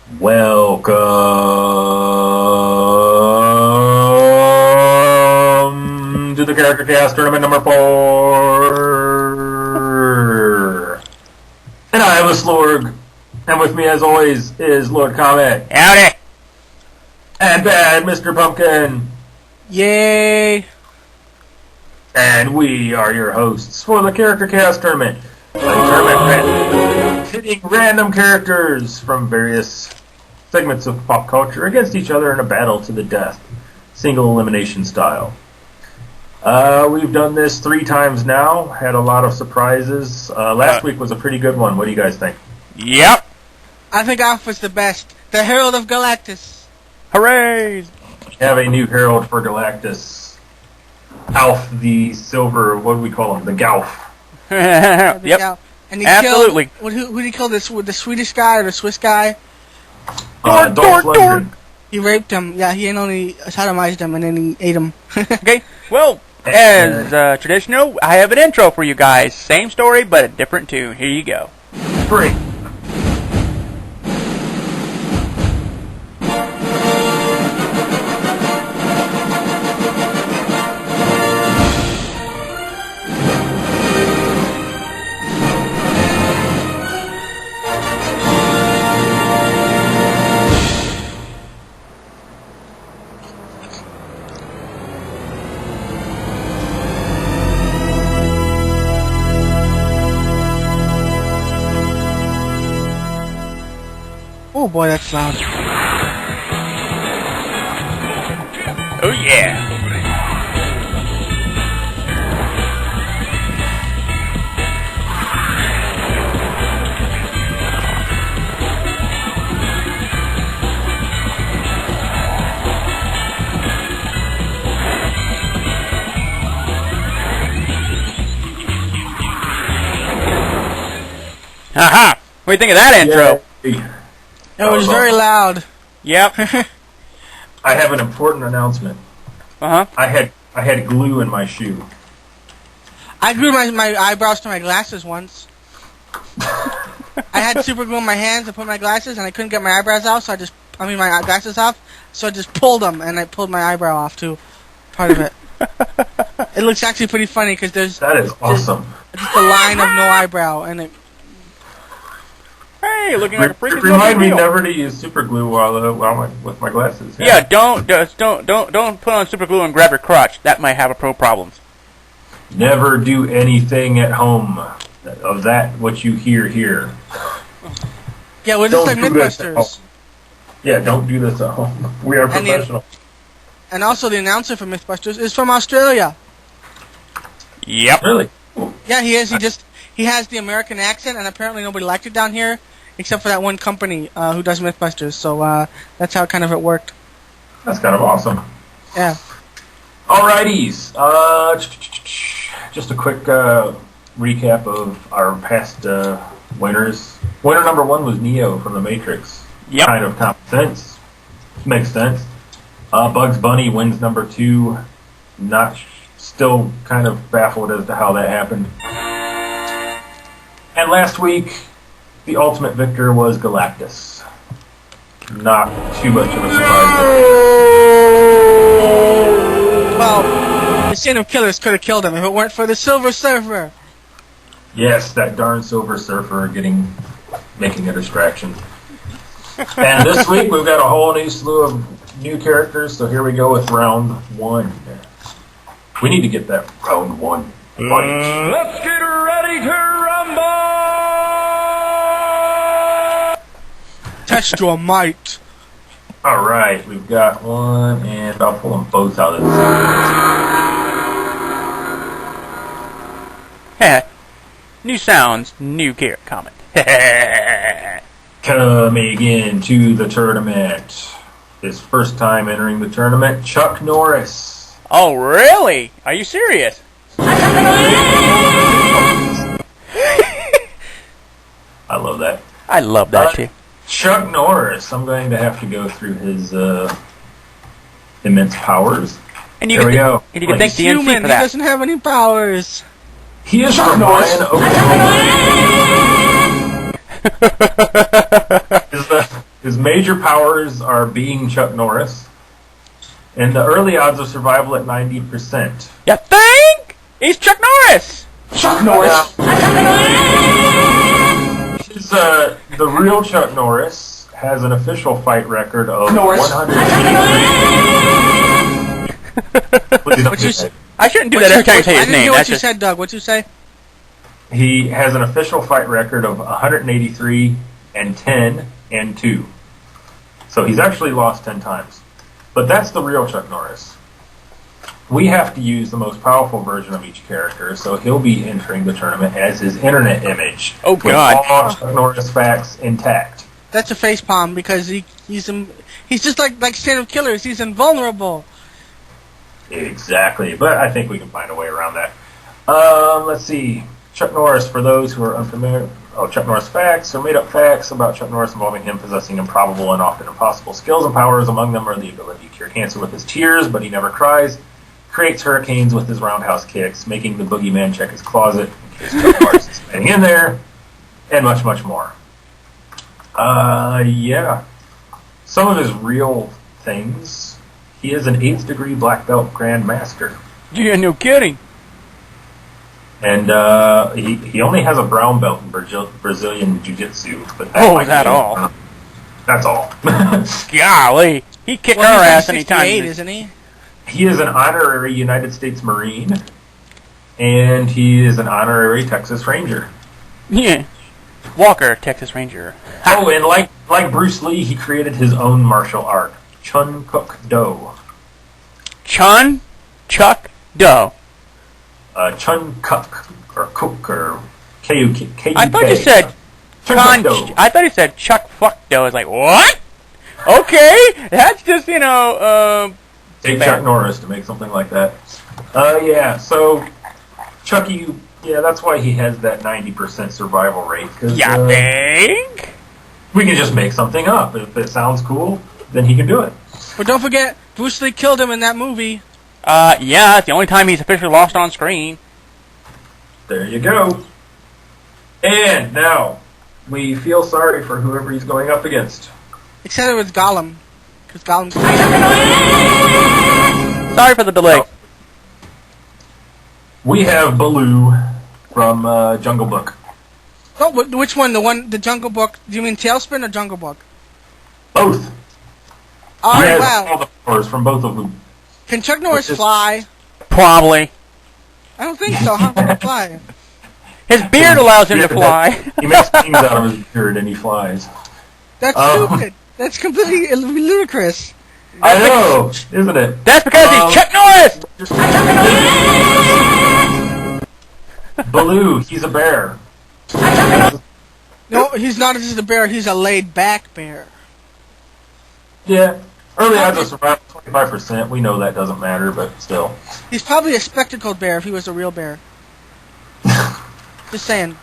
Welcome to the Character Cast Tournament number 4. And I am a Slorg. And with me, as always, is Lord Comet. Howdy! And Bad Mr. Pumpkin. Yay! And we are your hosts for the Character Cast Tournament. A tournament pitting random characters from various segments of pop culture against each other in a battle to the death, single elimination style. We've done this 3 times now, had a lot of surprises. Last week was a pretty good one. What do you guys think? Yep! I think Alph was the best. The Herald of Galactus. Hooray! We have a new herald for Galactus. Alf the Silver, what do we call him? The Gauf. Yep. And he Absolutely. Killed, who did he kill? The Swedish guy or the Swiss guy? Dolph Lundgren. He raped him. Yeah, he only sodomized him and then he ate him. Okay, well, as traditional, I have an intro for you guys. Same story, but a different tune. Here you go. Great. Oh boy, that's loud. Oh yeah! Aha! What do you think of that intro? Yay. It was very loud. Yep. I have an important announcement. Uh-huh. I had glue in my shoe. I glued my eyebrows to my glasses once. I had super glue in my hands to put my glasses, and I couldn't get my eyebrows out, my glasses off, so I just pulled them, and I pulled my eyebrow off too. Part of it. It looks actually pretty funny because That is awesome. just a line of no eyebrow, and it. Hey, looking like a freaking Remind me deal. never to use super glue with my glasses. Yeah, don't put on super glue and grab your crotch. That might have a pro problems. Never do anything at home of that what you hear here. Yeah, we're just like Don't do this at Mythbusters. Yeah, don't do this at home. We are And the- professional. And also, the announcer for Mythbusters is from Australia. Yep. Really? Yeah, he is. He has the American accent, and apparently nobody liked it down here, except for that one company who does Mythbusters. So that's how kind of it worked. That's kind of awesome. Yeah. Alrighties. Just a quick recap of our past winners. Winner number 1 was Neo from The Matrix. Yep. Kind of common sense. Makes sense. Bugs Bunny wins number 2. Still kind of baffled as to how that happened. And last week, the ultimate victor was Galactus. Not too much of a surprise. Well, the Sin of Killers could have killed him if it weren't for the Silver Surfer. Yes, that darn Silver Surfer making a distraction. And this week we've got a whole new slew of new characters, so here we go with round 1. We need to get that round 1. Let's get ready to rumble! Test your might. Alright, we've got one, and I'll pull them both out of the series. New sounds, new comment. Coming into the tournament. His first time entering the tournament, Chuck Norris. Oh, really? Are you serious? I love that. I love that shit. Chuck Norris. I'm going to have to go through his immense powers. And you There we can, go. And you can thank He's DNC human. for He that. doesn't have any powers. He is from Bryan, Oklahoma. His major powers are being Chuck Norris, and the early odds of survival at 90%. You think? He's Chuck Norris! Chuck Norris. The real Chuck Norris has an official fight record of Norris. 183. I shouldn't do that every time you say I his didn't name. hear what That's you just... said, Doug. What'd you say? He has an official fight record of 183 and 10 and 2. So he's actually lost 10 times. But that's the real Chuck Norris. We have to use the most powerful version of each character, so he'll be entering the tournament as his internet image. Oh, God. With all Chuck Norris facts intact. That's a facepalm because he's just like Stand of Killers. He's invulnerable. Exactly, but I think we can find a way around that. Let's see. Chuck Norris, for those who are unfamiliar, Chuck Norris facts are made-up facts about Chuck Norris involving him possessing improbable and often impossible skills and powers. Among them are the ability to cure cancer with his tears, but he never cries, creates hurricanes with his roundhouse kicks, making the boogeyman check his closet in case Chuck Norris is standing in there, and much, much more. Yeah. Some of his real things. He is an 8th degree black belt grandmaster. Yeah, no kidding. And he only has a brown belt in Brazilian Jiu-Jitsu. But Is that all? That's all. Golly. He kicked Well, our he's ass like anytime. 68, isn't he? He is an honorary United States Marine, and he is an honorary Texas Ranger. Yeah. Walker, Texas Ranger. Oh, and like Bruce Lee, he created his own martial art, Chun Kuk Do. Chuck Do. Chun Kuk, or Cook, or K-U-K. I thought you said Chun Kuk Do. I thought he said Chuck Fuck Do. I was like, what? Okay, that's just, Take Chuck Norris to make something like that. Yeah, so Chucky, yeah, that's why he has that 90% survival rate. Cause, ya think? we can just make something up. If it sounds cool, then he can do it. But don't forget, Bruce Lee killed him in that movie. Yeah, it's the only time he's officially lost on screen. There you go. And now, we feel sorry for whoever he's going up against. Except it was Gollum. Because Gollum... Sorry for the delay. We have Baloo from Jungle Book. Oh, which one? The Jungle Book? Do you mean Tailspin or Jungle Book? Both. Oh, He has wow. all the powers from both of them. Can Chuck Norris Which is- fly? Probably. I don't think so. How can he fly? His beard allows him to fly. He makes wings out of his beard and he flies. That's Oh. stupid. That's completely ludicrous. I know, isn't it? That's because he's Chuck Norris! Baloo, he's a bear. No, he's not just a bear. He's a laid-back bear. Yeah. Early odds of survival, 25%. We know that doesn't matter, but still. He's probably a spectacled bear if he was a real bear. Just saying.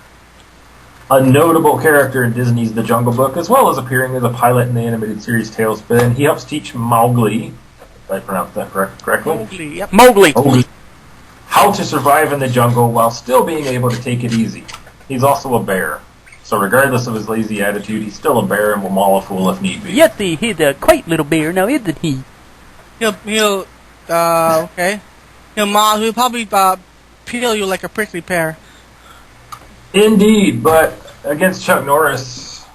A notable character in Disney's The Jungle Book, as well as appearing as a pilot in the animated series Tailspin. He helps teach Mowgli, if I pronounced that correctly, Mowgli, yep. Mowgli. how to survive in the jungle while still being able to take it easy. He's also a bear. So regardless of his lazy attitude, he's still a bear and will maul a fool if need be. Yet he's a quite little bear, now isn't he? He'll probably peel you like a prickly pear. Indeed, but against Chuck Norris,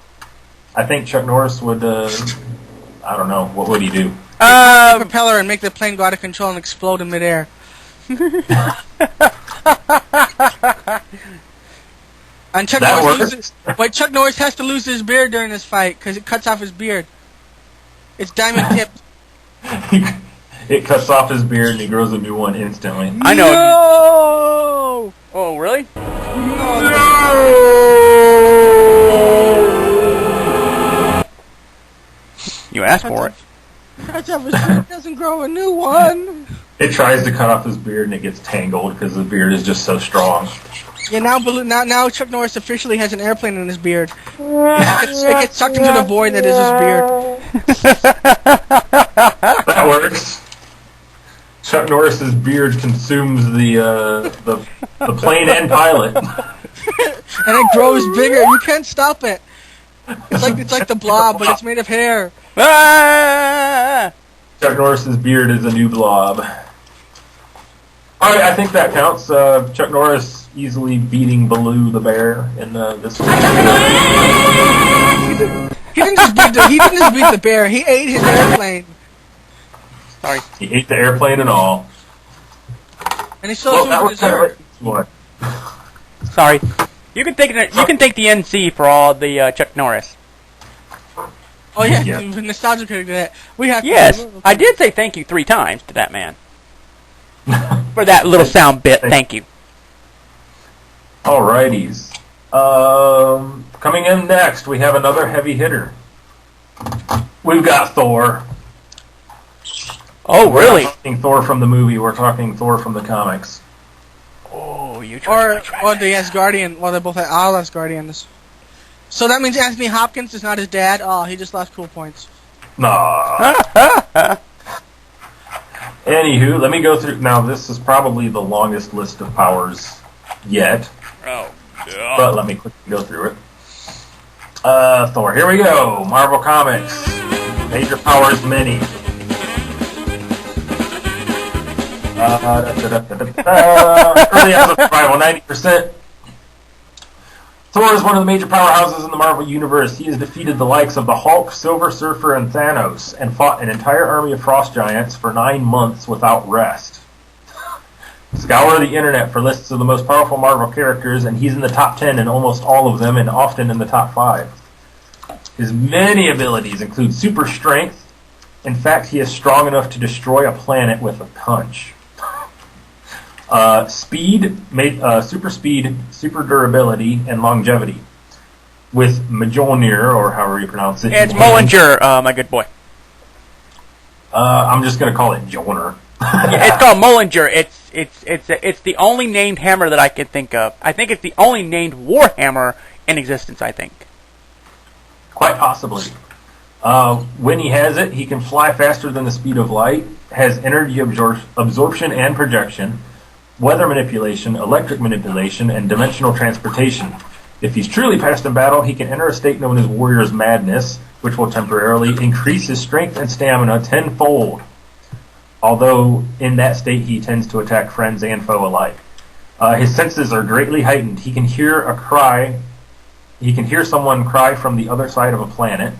I think Chuck Norris would, I don't know, what would he do? Propeller and make the plane go out of control and explode in midair. And Chuck That Norris works. but Chuck Norris has to lose his beard during this fight because it cuts off his beard. It's diamond tipped. It cuts off his beard and he grows a new one instantly. I know. No! Oh, really? You asked for it. Cuts off his beard, doesn't grow a new one. It tries to cut off his beard and it gets tangled because the beard is just so strong. Yeah, now Chuck Norris officially has an airplane in his beard. It gets sucked into the void that is his beard. That works. Chuck Norris's beard consumes the plane and pilot. And it grows bigger. You can't stop it. It's like the Blob, but it's made of hair. Ah! Chuck Norris's beard is a new blob. All right, I think that counts. Chuck Norris easily beating Baloo the bear in this one. He didn't just beat the bear. He ate his airplane, Sorry. He ate the airplane and all. and he still Well, has that food for was kind of dessert. what? Sorry. You can take the NC for all the Chuck Norris. Oh yeah, Yeah. nostalgia critic did that. We have. Yes, I did say thank you 3 times to that man for that little sound bit. Thank you. Alrighties. Coming in next, we have another heavy hitter. We've got Thor. Oh, We're really? not talking Thor from the movie. We're talking Thor from the comics. Oh, you Or the Asgardian. Well, they both had all Asgardians. So that means Anthony Hopkins is not his dad. Oh, he just lost cool points. Nah. Anywho, let me go through. Now, this is probably the longest list of powers yet, Oh, but let me quickly go through it. Thor. Here we go. Marvel Comics. Major powers, many. Early hours of survival, 90%. Thor is one of the major powerhouses in the Marvel Universe. He has defeated the likes of the Hulk, Silver Surfer, and Thanos, and fought an entire army of frost giants for 9 months without rest. Scour the internet for lists of the most powerful Marvel characters, and he's in the top 10 in almost all of them, and often in the top 5. His many abilities include super strength. In fact, he is strong enough to destroy a planet with a punch. Super speed, super durability, and longevity. With Mjolnir, or however you pronounce it. it's Mullinger, my good boy. I'm just going to call it Mjolnir. It's called Mullinger. It's the only named hammer that I can think of. I think it's the only named warhammer in existence. I think. Quite possibly. When he has it, he can fly faster than the speed of light, has energy absorption and projection, weather manipulation, electric manipulation, and dimensional transportation. If he's truly passed in battle, he can enter a state known as Warrior's Madness, which will temporarily increase his strength and stamina tenfold. Although in that state he tends to attack friends and foe alike. His senses are greatly heightened. He can hear a cry. He can hear someone cry from the other side of a planet.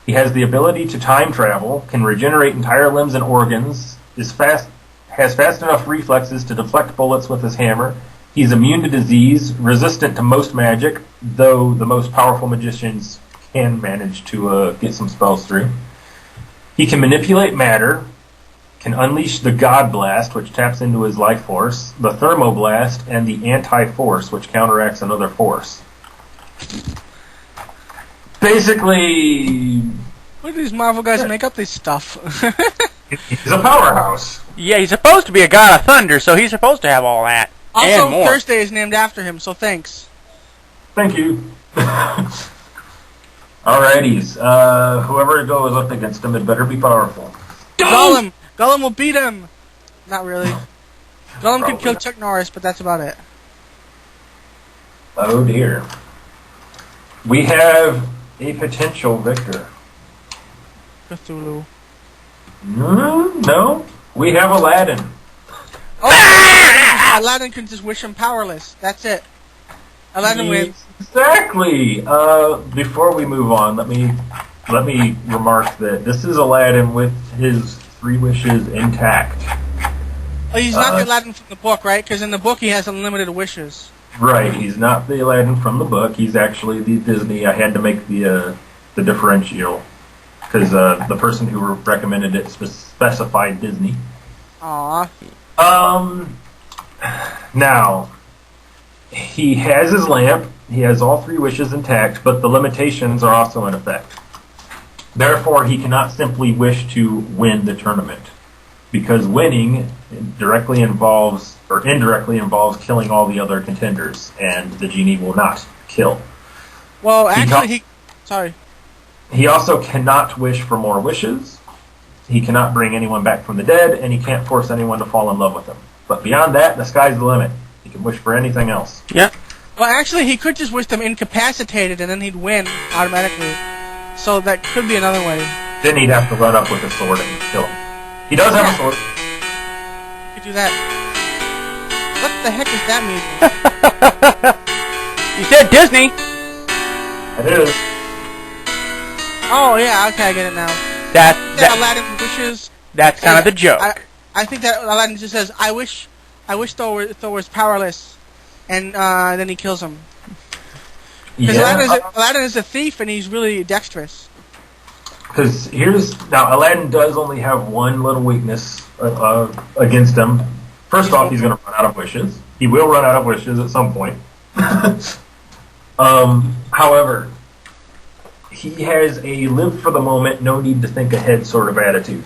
He has the ability to time travel, can regenerate entire limbs and organs, has fast enough reflexes to deflect bullets with his hammer. He's immune to disease, resistant to most magic, though the most powerful magicians can manage to get some spells through. He can manipulate matter, can unleash the God Blast, which taps into his life force, the Thermoblast, and the Anti-Force, which counteracts another force. Basically, Look at these Marvel guys make up this stuff. he's a powerhouse. Yeah, he's supposed to be a god of thunder, so he's supposed to have all that and Also, more. Thursday is named after him, so thanks. Thank you. Alrighties. Whoever goes up against him, it better be powerful. Gollum! Gollum will beat him! Not really. Gollum can Probably kill not. Chuck Norris, but that's about it. Oh dear. We have a potential victor. Cthulhu. No, we have Aladdin. Oh! Aladdin can just wish him powerless. That's it. Aladdin wins. Exactly. Before we move on, let me remark that this is Aladdin with his 3 wishes intact. Oh, he's not the Aladdin from the book, right? Because in the book he has unlimited wishes. Right. He's not the Aladdin from the book. He's actually the Disney. I had to make the differential because the person who recommended it specified Disney. Aww. Now, he has his lamp, he has all 3 wishes intact, but the limitations are also in effect. Therefore, he cannot simply wish to win the tournament, because winning directly involves, or indirectly involves, killing all the other contenders, and the genie will not kill. Well, actually, Sorry. He also cannot wish for more wishes, he cannot bring anyone back from the dead, and he can't force anyone to fall in love with him. But beyond that, the sky's the limit. He can wish for anything else. Yeah. Well, actually, he could just wish them incapacitated, and then he'd win automatically. So that could be another way. Then he'd have to run up with a sword and kill him. He does have a sword. You could do that. What the heck is that music? You said Disney. It is. Oh, yeah, okay, I get it now. That Aladdin wishes... that's kind of the joke. I think that Aladdin just says, I wish Thor was powerless, and then he kills him. Because Aladdin is a thief, and he's really dexterous. Because now Aladdin does only have one little weakness against him. First off, he's going to run out of wishes. He will run out of wishes at some point. However, he has a live for the moment, no need to think ahead sort of attitude.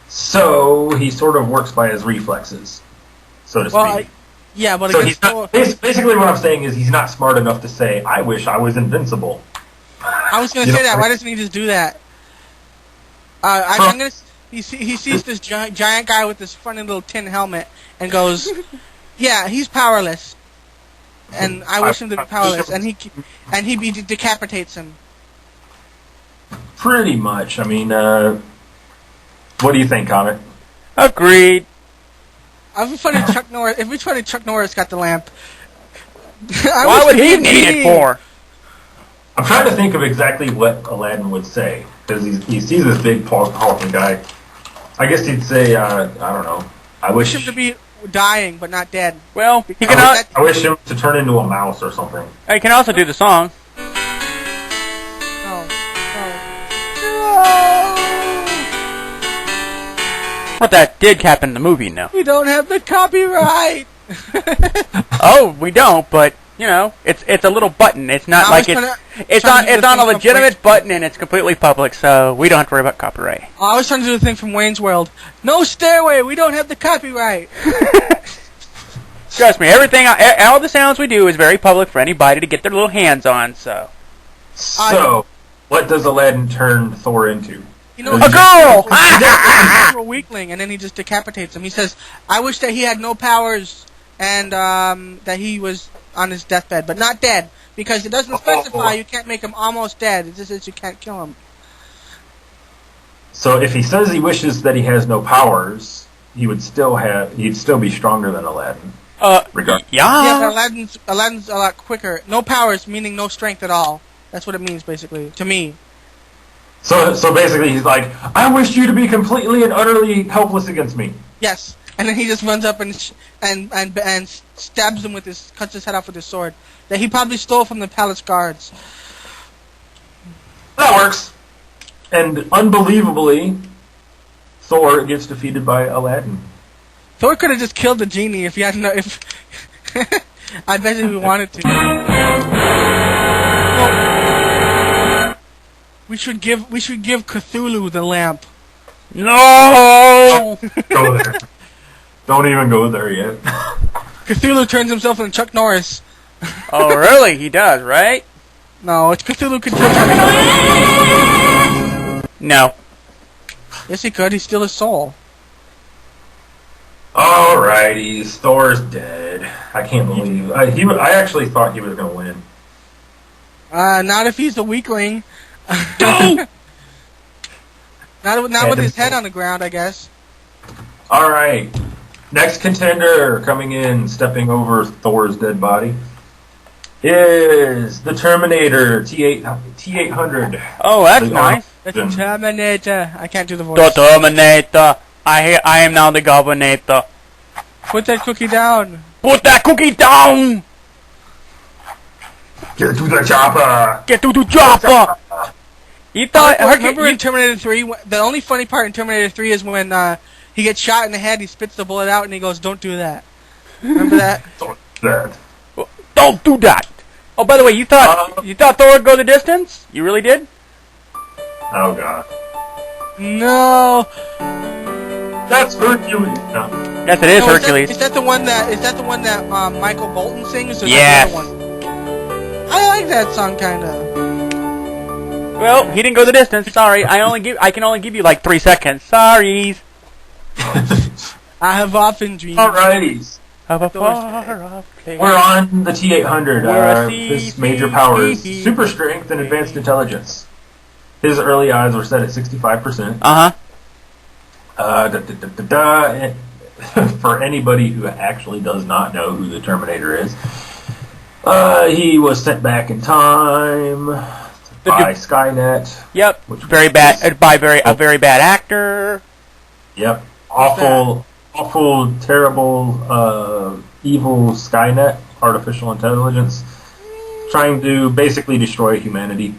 So he sort of works by his reflexes, so to speak. Yeah, but so he's not, basically what I'm saying is he's not smart enough to say, I wish I was invincible. I was going to say that. Why doesn't he just do that? He sees this giant guy with this funny little tin helmet and goes, yeah, he's powerless. And I wish him to be powerless. And he decapitates him. Pretty much. I mean, what do you think, Comet? Agreed. If we tried Chuck Norris got the lamp. Why would he need it for? I'm trying to think of exactly what Aladdin would say, because he sees this big powerful guy. I guess he'd say, I don't know. I wish him to be dying, but not dead. Well, he can. I wish him to turn into a mouse or something. He can also do the song. No. What that did happen in the movie, no. We don't have the copyright. Oh, we don't, but you know, it's a little button. It's not like it's on a legitimate button and it's completely public, so we don't have to worry about copyright. Oh, I was trying to do the thing from Wayne's World. No stairway. We don't have the copyright. Trust me, all the sounds we do is very public for anybody to get their little hands on. So, what does Aladdin turn Thor into? You know, a girl! He's a weakling, and then he just decapitates him. He says, I wish that he had no powers and that he was on his deathbed, but not dead, because it doesn't specify you can't make him almost dead. It just says you can't kill him. So if he says he wishes that he has no powers, he'd still be stronger than Aladdin. Regardless. Yeah, but Aladdin's a lot quicker. No powers, meaning no strength at all. That's what it means, basically, to me. So basically, he's like, I wish you to be completely and utterly helpless against me. Yes, and then he just runs up and stabs him cuts his head off with his sword that he probably stole from the palace guards. That works. And unbelievably, Thor gets defeated by Aladdin. Thor could have just killed the genie if he had no. If I bet if he wanted to. Well, we should give Cthulhu the lamp. No. Go there. Don't even go there yet. Cthulhu turns himself into Chuck Norris. Oh, really? He does, right? No, it's Cthulhu could kill Chuck Norris. No. Yes, he could. He steal his soul. Alrighty, Thor's dead. I can't believe I actually thought he was going to win. Not if he's a weakling. Not with his head on the ground, I guess. Alright. Next contender coming in, stepping over Thor's dead body, is the Terminator T-800. Oh, that's nice. The Terminator. I can't do the voice. The Terminator. I am now the Governator. Put that cookie down. Put that cookie down! Get to the chopper! Get to the chopper! You thought... Remember in Terminator 3, the only funny part in Terminator 3 is when he gets shot in the head, he spits the bullet out, and he goes, don't do that. Remember that? Don't do that. Don't do that! Oh, by the way, you thought Thor would go the distance? You really did? Oh, God. No. That's Hercules. No. Yes, it is Hercules. Is that the one that Michael Bolton sings? Or yes. One? I like that song, kind of. Well, he didn't go the distance. Sorry, I can only give you like 3 seconds. Sorry. I have often dreamed. Alrighty. of a far-off place. We're on the T-800. His major power is C. super strength and advanced intelligence. His early odds were set at 65%. For anybody who actually does not know who the Terminator is, he was sent back in time by Skynet. Yep. Very bad. By a very bad actor. Yep. Awful, terrible, evil Skynet, artificial intelligence, trying to basically destroy humanity.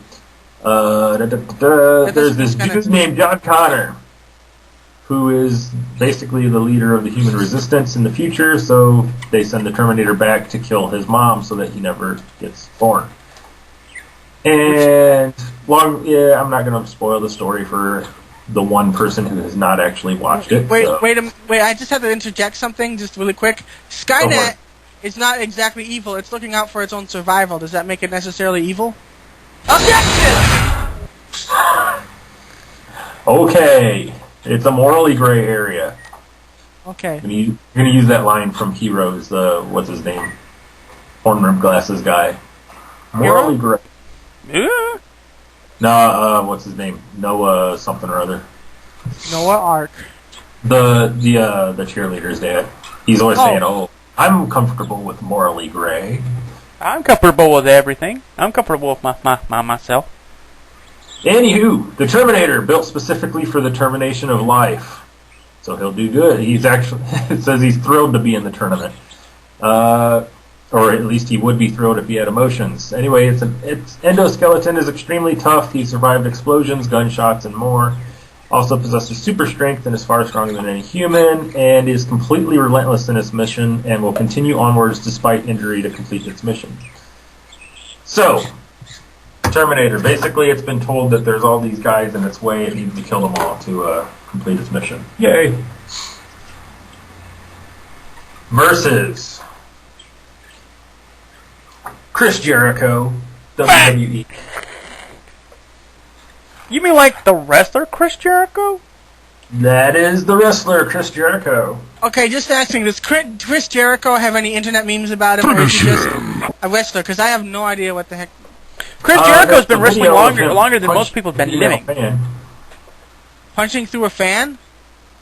There's this dude named John Connor, who is basically the leader of the human resistance in the future, so they send the Terminator back to kill his mom so that he never gets born. And, I'm not going to spoil the story for the one person who has not actually watched it. Wait, I just have to interject something just really quick. Skynet is not exactly evil, it's looking out for its own survival. Does that make it necessarily evil? Objection! Okay. It's a morally gray area. Okay. You're going to use that line from Heroes, what's his name? Horn-rimmed glasses guy. Morally gray. Yeah. No, what's his name? Noah something or other. Noah Ark. The cheerleader's dad. He's always saying, I'm comfortable with morally gray. I'm comfortable with everything. I'm comfortable with myself. Anywho, the Terminator, built specifically for the termination of life. So he'll do good. He's actually, it says he's thrilled to be in the tournament. Or at least he would be thrilled if he had emotions. Anyway, its endoskeleton is extremely tough. He survived explosions, gunshots, and more. Also possesses super strength and is far stronger than any human, and is completely relentless in its mission, and will continue onwards despite injury to complete its mission. So, Terminator. Basically, it's been told that there's all these guys in its way. It needs to kill them all to complete its mission. Yay! Versus Chris Jericho, WWE. You mean like the wrestler Chris Jericho? That is the wrestler Chris Jericho. Okay, just asking, does Chris Jericho have any internet memes about him, or is he just a wrestler? Because I have no idea what the heck. Chris Jericho's been wrestling longer than most people have been living. Punching through a fan?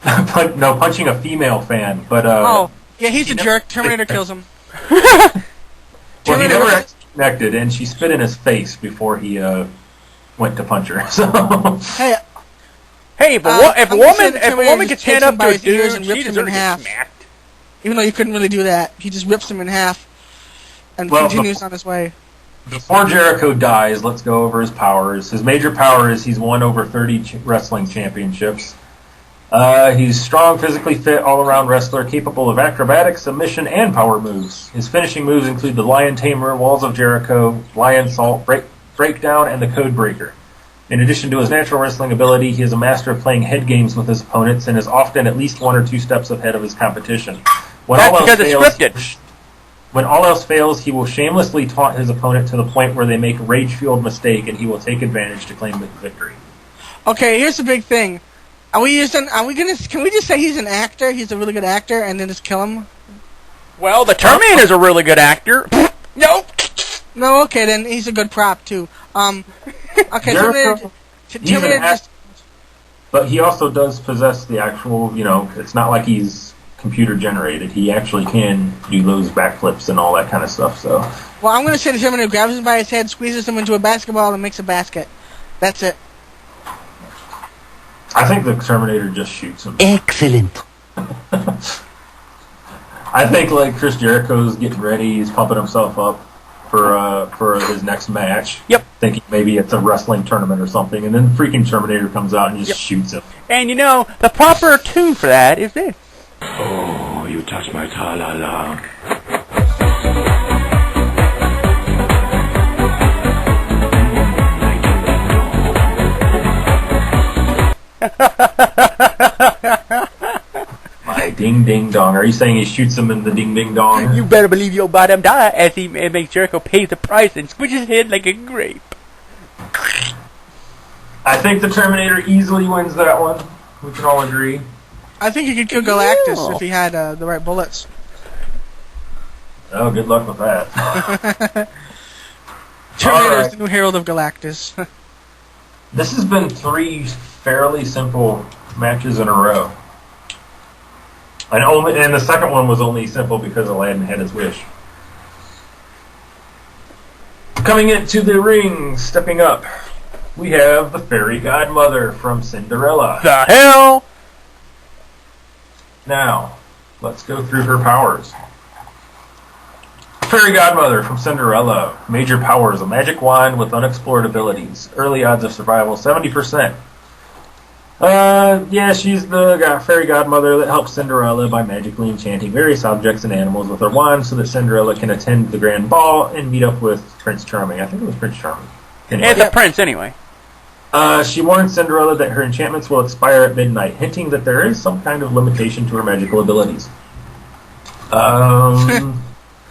No, punching a female fan. But yeah, he's a jerk. Terminator kills him. Well, he never actually connected, and she spit in his face before he went to punch her. So hey, but if a woman can stand up to a dude and she deserves to get smacked. Even though you couldn't really do that, he just rips him in half and continues on his way. Before Jericho dies, let's go over his powers. His major power is he's won over 30 wrestling championships. He's strong, physically fit, all-around wrestler, capable of acrobatics, submission, and power moves. His finishing moves include the Lion Tamer, Walls of Jericho, Lion Salt, Breakdown, and the Code Breaker. In addition to his natural wrestling ability, he is a master of playing head games with his opponents and is often at least 1 or 2 steps ahead of his competition. That's because it's scripted. When all else fails, he will shamelessly taunt his opponent to the point where they make a rage-fueled mistake, and he will take advantage to claim the victory. Okay, here's the big thing. Can we just say he's an actor? He's a really good actor, and then just kill him? Well, the Terminator's a really good actor. Nope. No, okay, then he's a good prop too. Okay, Terminator just... But he also does possess the actual, it's not like he's computer generated. He actually can do those backflips and all that kind of stuff. So, well, I'm going to say the Terminator grabs him by his head, squeezes him into a basketball, and makes a basket. That's it. I think the Terminator just shoots him. Excellent. I think Chris Jericho's getting ready. He's pumping himself up for his next match. Yep. Thinking maybe it's a wrestling tournament or something, and then freaking Terminator comes out and just shoots him. And the proper tune for that is this. Oh, you touch my ta-la-la. My ding-ding-dong. Are you saying he shoots him in the ding-ding-dong? You better believe your bottom die as he makes Jericho pay the price and squish his head like a grape. I think the Terminator easily wins that one. We can all agree. I think he could kill Galactus if he had the right bullets. Oh, good luck with that. Terminator is Alright. the new Herald of Galactus. This has been 3 fairly simple matches in a row. And the second one was only simple because Aladdin had his wish. Coming into the ring, stepping up, we have the fairy godmother from Cinderella. The hell? Now, let's go through her powers. Fairy godmother from Cinderella. Major powers: a magic wand with unexplored abilities. Early odds of survival 70%. Yeah, she's the fairy godmother that helps Cinderella by magically enchanting various objects and animals with her wand so that Cinderella can attend the grand ball and meet up with Prince Charming. I think it was Prince Charming. Anyway. It's a prince, anyway. She warns Cinderella that her enchantments will expire at midnight, hinting that there is some kind of limitation to her magical abilities.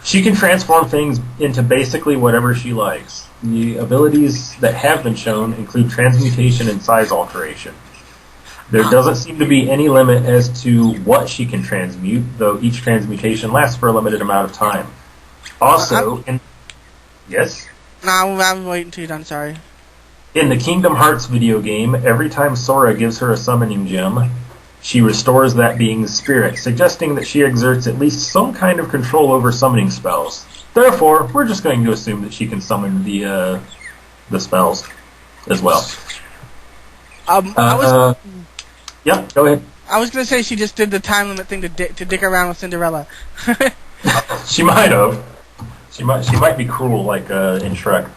She can transform things into basically whatever she likes. The abilities that have been shown include transmutation and size alteration. There doesn't seem to be any limit as to what she can transmute, though each transmutation lasts for a limited amount of time. Also, yes? No, I'm waiting until you're done, sorry. In the Kingdom Hearts video game, every time Sora gives her a summoning gem, she restores that being's spirit, suggesting that she exerts at least some kind of control over summoning spells. Therefore, we're just going to assume that she can summon the spells as well. Yeah, go ahead. I was gonna say she just did the time limit thing to dick around with Cinderella. She might have. She might be cruel like in Shrek.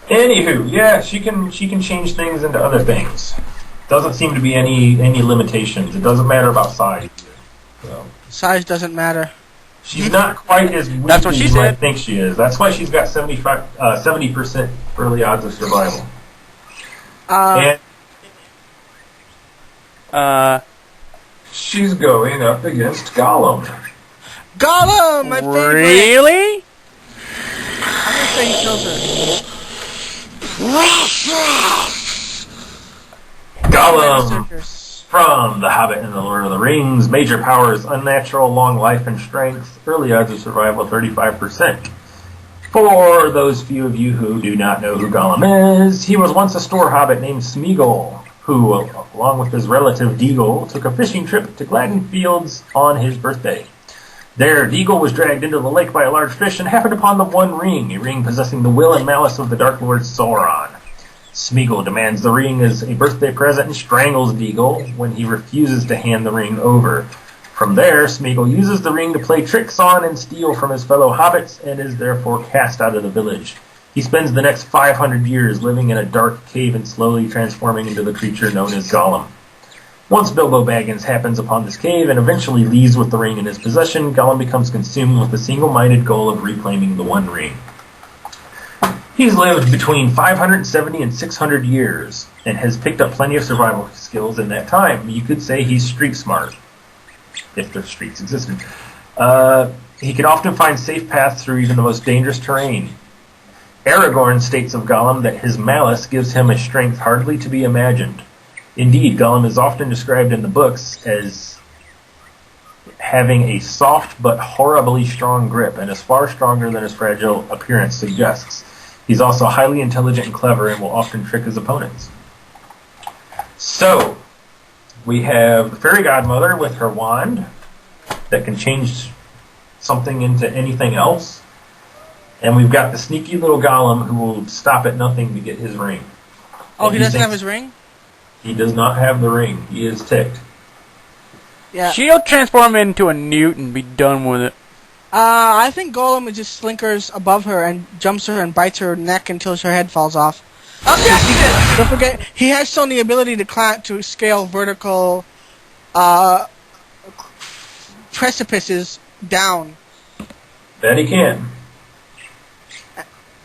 Anywho, yeah, she can change things into other things. Doesn't seem to be any limitations. It doesn't matter about size. So. Size doesn't matter. She's not quite as weak That's what as she you said. might think she is. That's why she's got 70% early odds of survival. And she's going up against Gollum. Gollum, my favorite. Really? I'm gonna say he kills her. Gollum Circus. from The Hobbit and the Lord of the Rings. Major powers: unnatural long life and strength. Early odds of survival 35%. For those few of you who do not know who Gollum is, he was once a store hobbit named Smeagol, who, along with his relative Deagle, took a fishing trip to Gladden Fields on his birthday. There, Deagle was dragged into the lake by a large fish and happened upon the One Ring, a ring possessing the will and malice of the Dark Lord Sauron. Smeagol demands the ring as a birthday present and strangles Deagle when he refuses to hand the ring over. From there, Smeagol uses the ring to play tricks on and steal from his fellow hobbits and is therefore cast out of the village. He spends the next 500 years living in a dark cave and slowly transforming into the creature known as Gollum. Once Bilbo Baggins happens upon this cave and eventually leaves with the ring in his possession, Gollum becomes consumed with the single-minded goal of reclaiming the One Ring. He's lived between 570 and 600 years and has picked up plenty of survival skills in that time. You could say he's street smart, if the streets existed. He can often find safe paths through even the most dangerous terrain. Aragorn states of Gollum that his malice gives him a strength hardly to be imagined. Indeed, Gollum is often described in the books as having a soft but horribly strong grip and is far stronger than his fragile appearance suggests. He's also highly intelligent and clever and will often trick his opponents. So, we have the fairy godmother with her wand that can change something into anything else. And we've got the sneaky little Gollum who will stop at nothing to get his ring. Oh, And he doesn't have his ring? He does not have the ring. He is ticked. Yeah. She'll transform into a newt and be done with it. I think Gollum just slinkers above her and jumps her and bites her neck until her head falls off. Oh, yes, he did! Don't forget, he has shown the ability to scale vertical precipices down. That he can.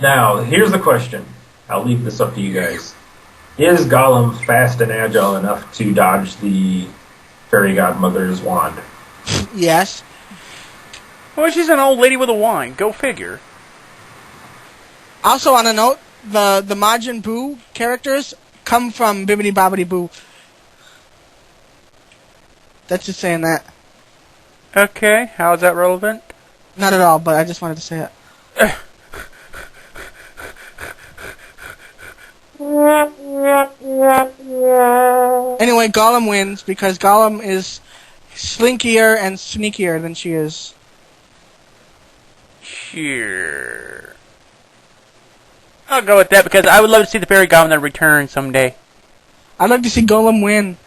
Now, here's the question. I'll leave this up to you guys. Is Gollum fast and agile enough to dodge the fairy godmother's wand? Yes. Well, she's an old lady with a wine. Go figure. Also, on a note, the Majin Buu characters come from Bibbidi Bobbidi Boo. That's just saying that. Okay, how is that relevant? Not at all, but I just wanted to say it. Anyway, Gollum wins because Gollum is slinkier and sneakier than she is. Sure. I'll go with that because I would love to see the fairy goblin return someday. I'd like to see Gollum win.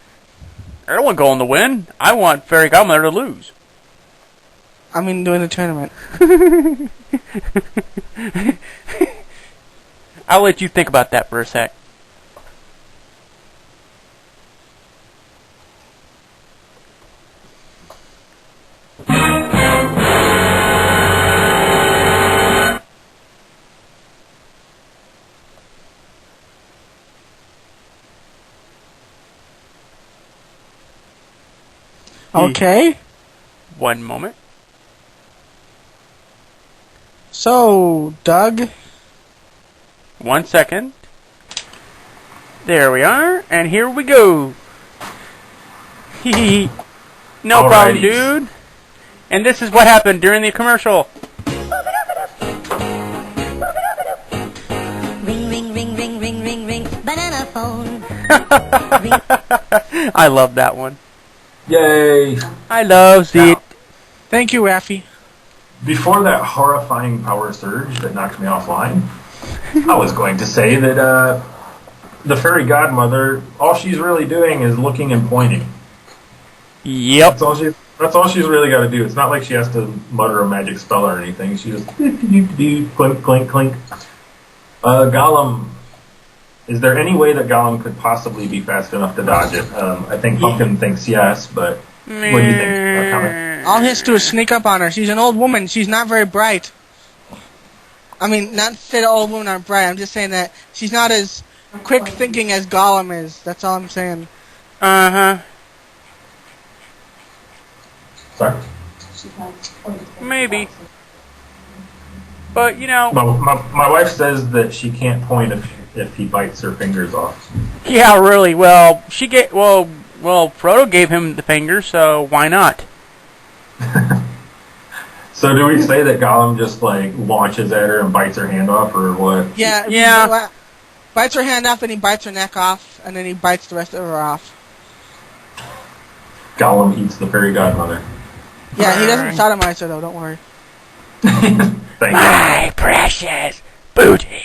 I don't want Gollum to win. I want fairy goblin to lose. I mean, doing the tournament. I'll let you think about that for a sec. Okay. One moment. So, Doug. 1 second. There we are, and here we go. Hee No Alrighty. problem, dude. And this is what happened during the commercial. Ring, ring, ring, ring, ring, ring, ring, banana phone. I love that one. Yay! I love it. Thank you, Raffy. Before that horrifying power surge that knocked me offline, I was going to say that the fairy godmother, all she's really doing is looking and pointing. Yep. That's all she's really got to do. It's not like she has to mutter a magic spell or anything. She just clink, clink, clink. Gollum. Is there any way that Gollum could possibly be fast enough to dodge it? I think Pumpkin thinks yes, but what do you think? Comment? All he has to do is sneak up on her. She's an old woman. She's not very bright. I mean, not to say that old women aren't bright. I'm just saying that she's not as quick thinking as Gollum is. That's all I'm saying. Uh-huh. Sorry? Maybe. But, you know... My wife says that she can't point if he bites her fingers off. Yeah, really. Well, Frodo gave him the finger, so why not? So do we say that Gollum just like launches at her and bites her hand off, or what? Yeah. Yeah. Bites her hand off, then he bites her neck off, and then he bites the rest of her off. Gollum eats the fairy godmother. Yeah, he doesn't sodomize her, though. Don't worry. Thank you. My precious booty.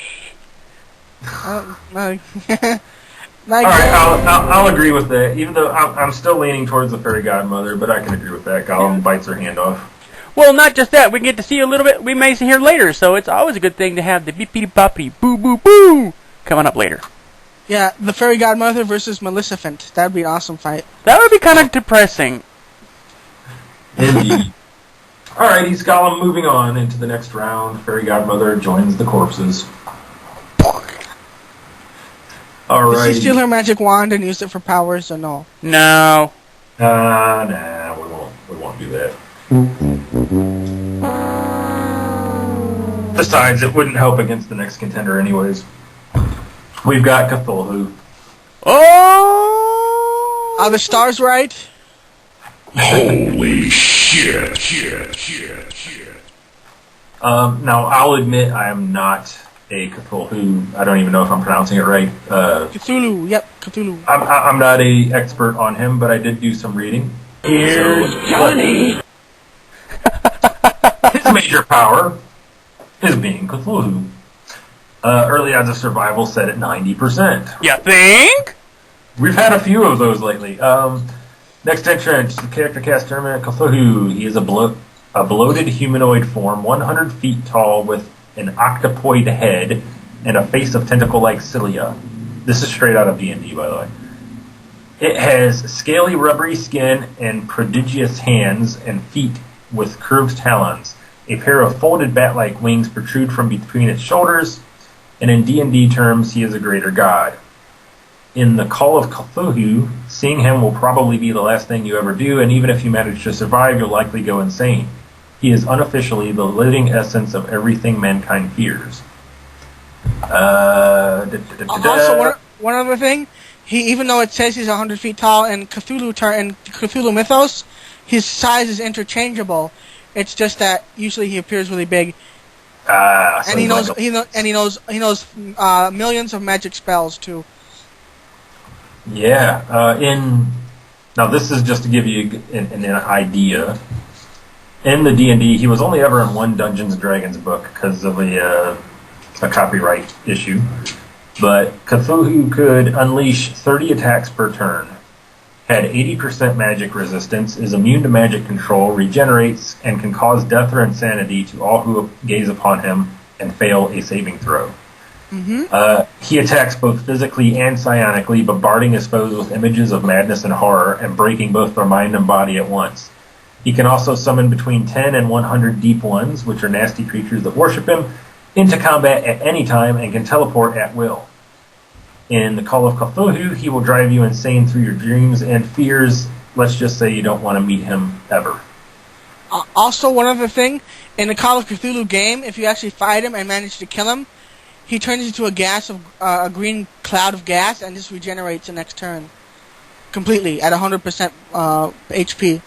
Like, All right, I'll agree with that. Even though I'm still leaning towards the fairy godmother, but I can agree with that. Gollum bites her hand off. Well, not just that. We get to see a little bit. We may see her later, so it's always a good thing to have the beepity boppity boo boo boo coming up later. yeah, the fairy godmother versus Maleficent. That'd be an awesome fight. That would be kind of depressing. Indeed. All right, he's Gollum moving on into the next round. Fairy godmother joins the corpses. All Did right. she steal her magic wand and use it for powers, or no? No. Nah, we won't do that. Besides, it wouldn't help against the next contender anyways. We've got Cthulhu. Oh! Are the stars right? Holy shit. Now, I'll admit I am not a Cthulhu. I don't even know if I'm pronouncing it right. Cthulhu. Yep, Cthulhu. I'm not a expert on him, but I did do some reading. Here's Johnny. His major power is being Cthulhu. Early odds of survival set at 90%. You think? We've had a few of those lately. Next entrant, the character cast tournament, Cthulhu. He is a bloated humanoid form, 100 feet tall, with an octopoid head and a face of tentacle-like cilia. This is straight out of D&D, by the way. It has scaly, rubbery skin and prodigious hands and feet with curved talons. A pair of folded bat-like wings protrude from between its shoulders, and in D&D terms, he is a greater god. In the Call of Cthulhu, seeing him will probably be the last thing you ever do, and even if you manage to survive, you'll likely go insane. He is unofficially the living essence of everything mankind fears. Also, one other thing, even though it says he's 100 feet tall in Cthulhu mythos, his size is interchangeable. It's just that usually he appears really big, So and he he's knows like he knows millions of magic spells too. Now this is just to give you an idea. In the D&D, he was only ever in one Dungeons & Dragons book because of a copyright issue. But Cthulhu could unleash 30 attacks per turn, had 80% magic resistance, is immune to magic control, regenerates, and can cause death or insanity to all who gaze upon him and fail a saving throw. He attacks both physically and psionically, bombarding his foes with images of madness and horror and breaking both their mind and body at once. He can also summon between 10 and 100 Deep Ones, which are nasty creatures that worship him, into combat at any time and can teleport at will. In the Call of Cthulhu, he will drive you insane through your dreams and fears. Let's just say you don't want to meet him ever. Also, one other thing, in the Call of Cthulhu game, if you actually fight him and manage to kill him, he turns into a green cloud of gas and just regenerates the next turn. Completely, at 100% HP.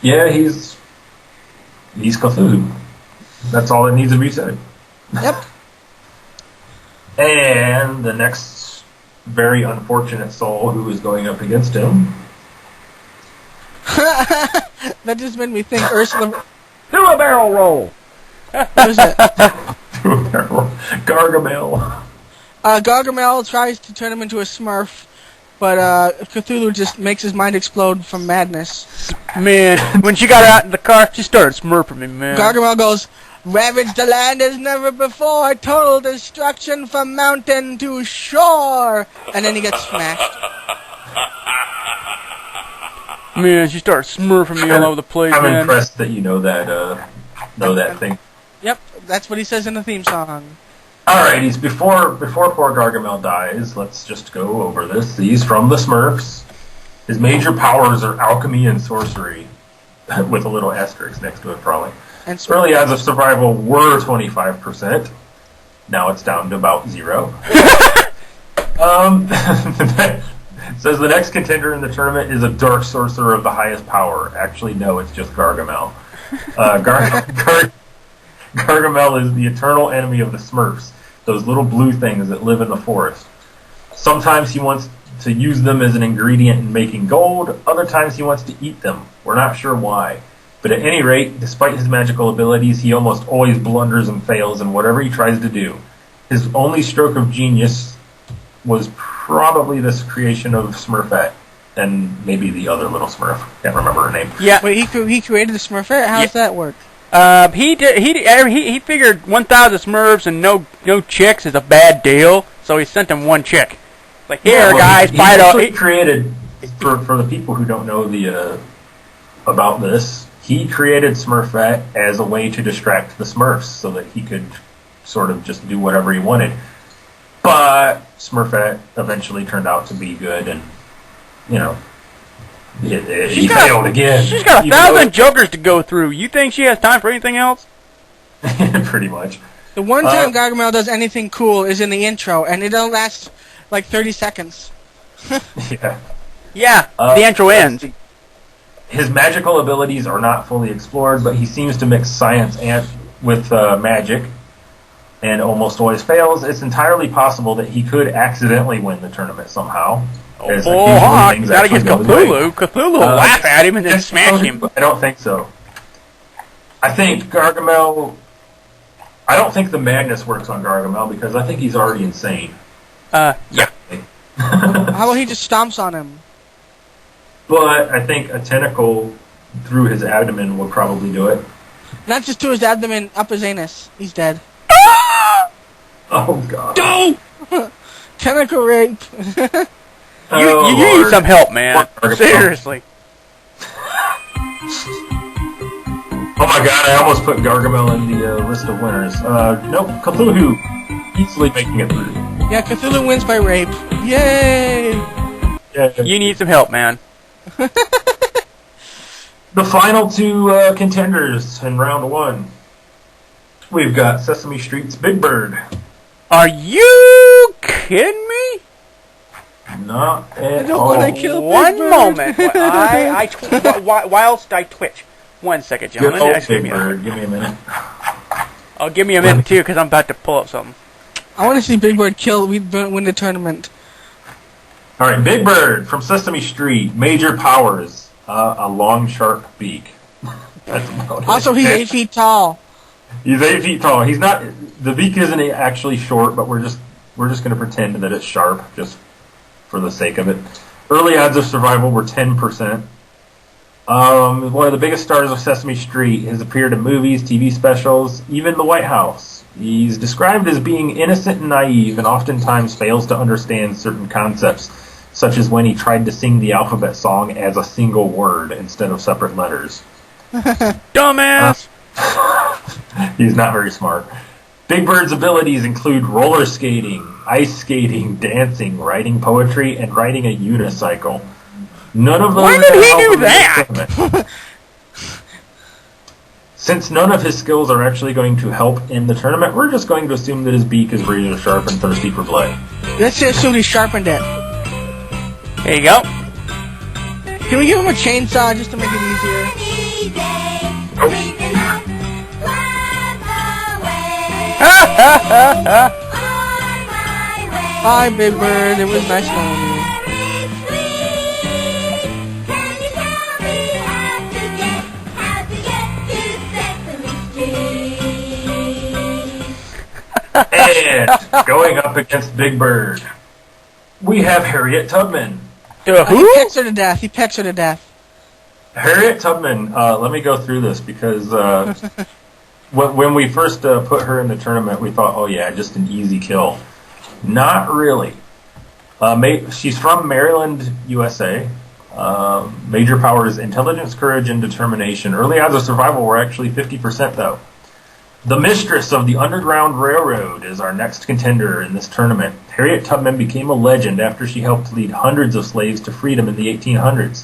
Yeah, he's Cthulhu. That's all that needs to be said. Yep. And the next very unfortunate soul who is going up against him. That just made me think Ursula... Do a barrel roll. What is it? Gargamel. Gargamel tries to turn him into a Smurf, but Cthulhu just makes his mind explode from madness. Man, when she got out in the car, she started smurfing me, man. Gargamel goes, "Ravage the land as never before, total destruction from mountain to shore," and then he gets smashed. Man, she started smurfing me all over the place, I'm man. impressed that you know that thing. Yep, that's what he says in the theme song. Alrighties, before poor Gargamel dies, let's just go over this. He's from the Smurfs. His major powers are alchemy and sorcery, with a little asterisk next to it probably. And Early odds of survival were 25%. Now it's down to about 0. Says the next contender in the tournament is a dark sorcerer of the highest power. Actually, no, it's just Gargamel. Gargamel is the eternal enemy of the Smurfs, those little blue things that live in the forest. Sometimes he wants to use them as an ingredient in making gold, other times he wants to eat them. We're not sure why. But at any rate, despite his magical abilities, he almost always blunders and fails in whatever he tries to do. His only stroke of genius was probably this creation of Smurfette, and maybe the other little Smurf. Can't remember her name. Yeah. Wait, he created the Smurfette? How does that work? He figured 1,000 Smurfs and no chicks is a bad deal, so he sent him one chick. Like, here, guys, he fight actually created, for the people who don't know about this, he created Smurfette as a way to distract the Smurfs so that he could sort of just do whatever he wanted. But Smurfette eventually turned out to be good, and, you know, he failed again. She's got 1,000 jokers to go through. You think she has time for anything else? Pretty much. The one time Gargamel does anything cool is in the intro, and it don't last like 30 seconds. Yeah. Yeah, the intro ends. His magical abilities are not fully explored, but he seems to mix science with magic, and almost always fails. It's entirely possible that he could accidentally win the tournament somehow. Gotta get Cthulhu. Cthulhu will laugh at him and then smash him. I don't think so. I think Gargamel... I don't think the madness works on Gargamel, because I think he's already insane. Yeah. How about he just stomps on him? But I think a tentacle through his abdomen would probably do it. Not just to his abdomen, up his anus. He's dead. Oh, God. Don't! Tentacle rape. You need some help, man. Seriously. Oh my God, I almost put Gargamel in the list of winners. Nope, Cthulhu easily making it through. Yeah, Cthulhu wins by rape. Yay! Yeah. You need some help, man. The final two contenders in round 1. We've got Sesame Street's Big Bird. Are you kidding me? Not at don't all. wanna kill Big One Bird. moment. Whilst I twitch. 1 second, Good gentlemen. old Excuse Big me. Bird. Give me a minute. Oh, give me a minute, too, because I'm about to pull up something. I want to see Big Bird win the tournament. All right, Big Bird from Sesame Street. Major powers: a long, sharp beak. That's about it. Also, he's 8 feet tall. He's 8 feet tall. He's not. The beak isn't actually short, but we're just going to pretend that it's sharp, just for the sake of it. Early odds of survival were 10%. One of the biggest stars of Sesame Street, has appeared in movies, TV specials, even the White House. He's described as being innocent and naive, and oftentimes fails to understand certain concepts, such as when he tried to sing the alphabet song as a single word instead of separate letters. Dumbass! He's not very smart. Big Bird's abilities include roller skating, ice skating, dancing, writing poetry, and riding a unicycle. None of those. Why did he do in this that? tournament. Since none of his skills are actually going to help in the tournament, we're just going to assume that his beak is razor sharp and thirsty for play. Let's just assume he sharpened it. There you go. Can we give him a chainsaw just to make it easier? Bye, Big Bird. It was nice knowing you. And going up against Big Bird, we have Harriet Tubman. He Who? pecks her to death. He pecks her to death. Harriet Tubman, let me go through this because when we first put her in the tournament, we thought, oh yeah, just an easy kill. Not really. She's from Maryland, USA. Major powers: intelligence, courage, and determination. Early odds of survival were actually 50% though. The mistress of the Underground Railroad is our next contender in this tournament. Harriet Tubman became a legend after she helped lead hundreds of slaves to freedom in the 1800s.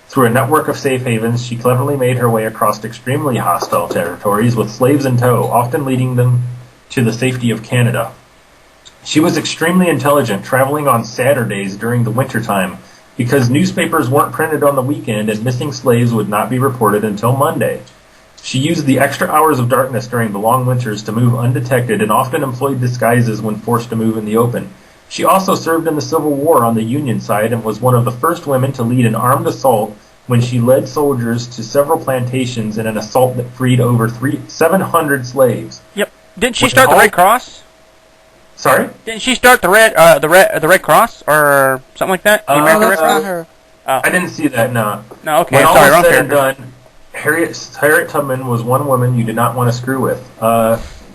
Through a network of safe havens, she cleverly made her way across extremely hostile territories with slaves in tow, often leading them to the safety of Canada. She was extremely intelligent, traveling on Saturdays during the wintertime because newspapers weren't printed on the weekend and missing slaves would not be reported until Monday. She used the extra hours of darkness during the long winters to move undetected and often employed disguises when forced to move in the open. She also served in the Civil War on the Union side and was one of the first women to lead an armed assault when she led soldiers to several plantations in an assault that freed over 700 slaves. Yep. Didn't she start the Red Cross? Sorry? Didn't she start the Red Cross or something like that? The American Red That's Cross? not her. I didn't see that, no. No, okay. When all Sorry, was wrong said and character. done, Harriet Tubman was one woman you did not want to screw with.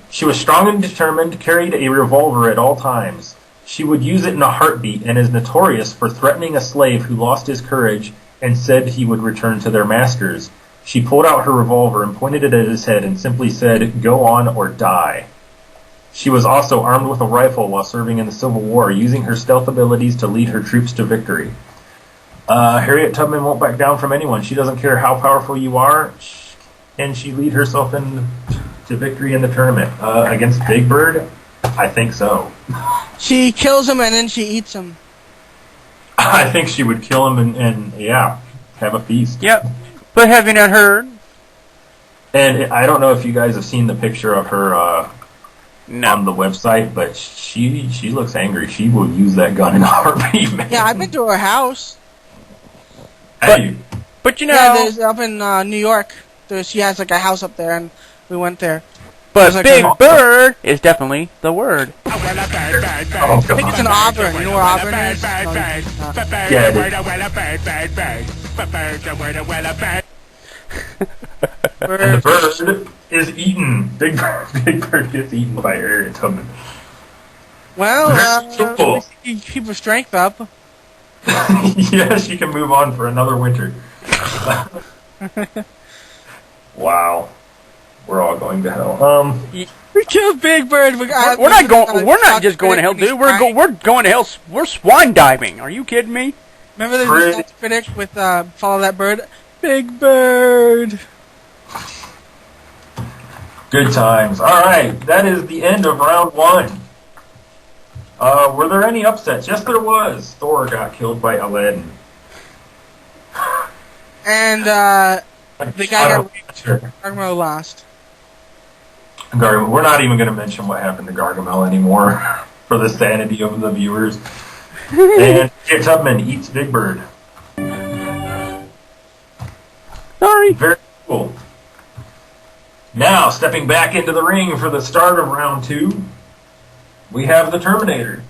She was strong and determined, carried a revolver at all times. She would use it in a heartbeat and is notorious for threatening a slave who lost his courage and said he would return to their masters. She pulled out her revolver and pointed it at his head and simply said, "Go on or die." She was also armed with a rifle while serving in the Civil War, using her stealth abilities to lead her troops to victory. Harriet Tubman won't back down from anyone. She doesn't care how powerful you are, and she lead herself to victory in the tournament. Against Big Bird, I think so. She kills him and then she eats him. I think she would kill him and have a feast. Yep. But have you not heard? And I don't know if you guys have seen the picture of her on the website, but she looks angry. She will use that gun in a heartbeat, man. Yeah, I've been to her house. Hey, But you know, Yeah, there's up in New York. She has like a house up there, and we went there. but like Big a- Bird is definitely the word. oh, I think it's in Auburn. You know where Auburn is? Yeah, and the bird is eaten. Big Bird gets eaten by Harriet Tubman. Well, Cool. you keep her strength up. Yeah, she can move on for another winter. Wow. We're all going to hell. We killed Big Bird. We're not going. We're not just going to hell, dude. We're going to hell. We're swan diving. Are you kidding me? Remember the Science Critic with Follow That Bird? Big Bird. Good times. All right, that is the end of round one. Were there any upsets? Yes, there was. Thor got killed by Aladdin. And the guy got Sure. Gargamel lost. We're not even going to mention what happened to Gargamel anymore for the sanity of the viewers. And Harriet Tubman eats Big Bird. Sorry. Very cool. Now, stepping back into the ring for the start of round 2, we have the Terminator.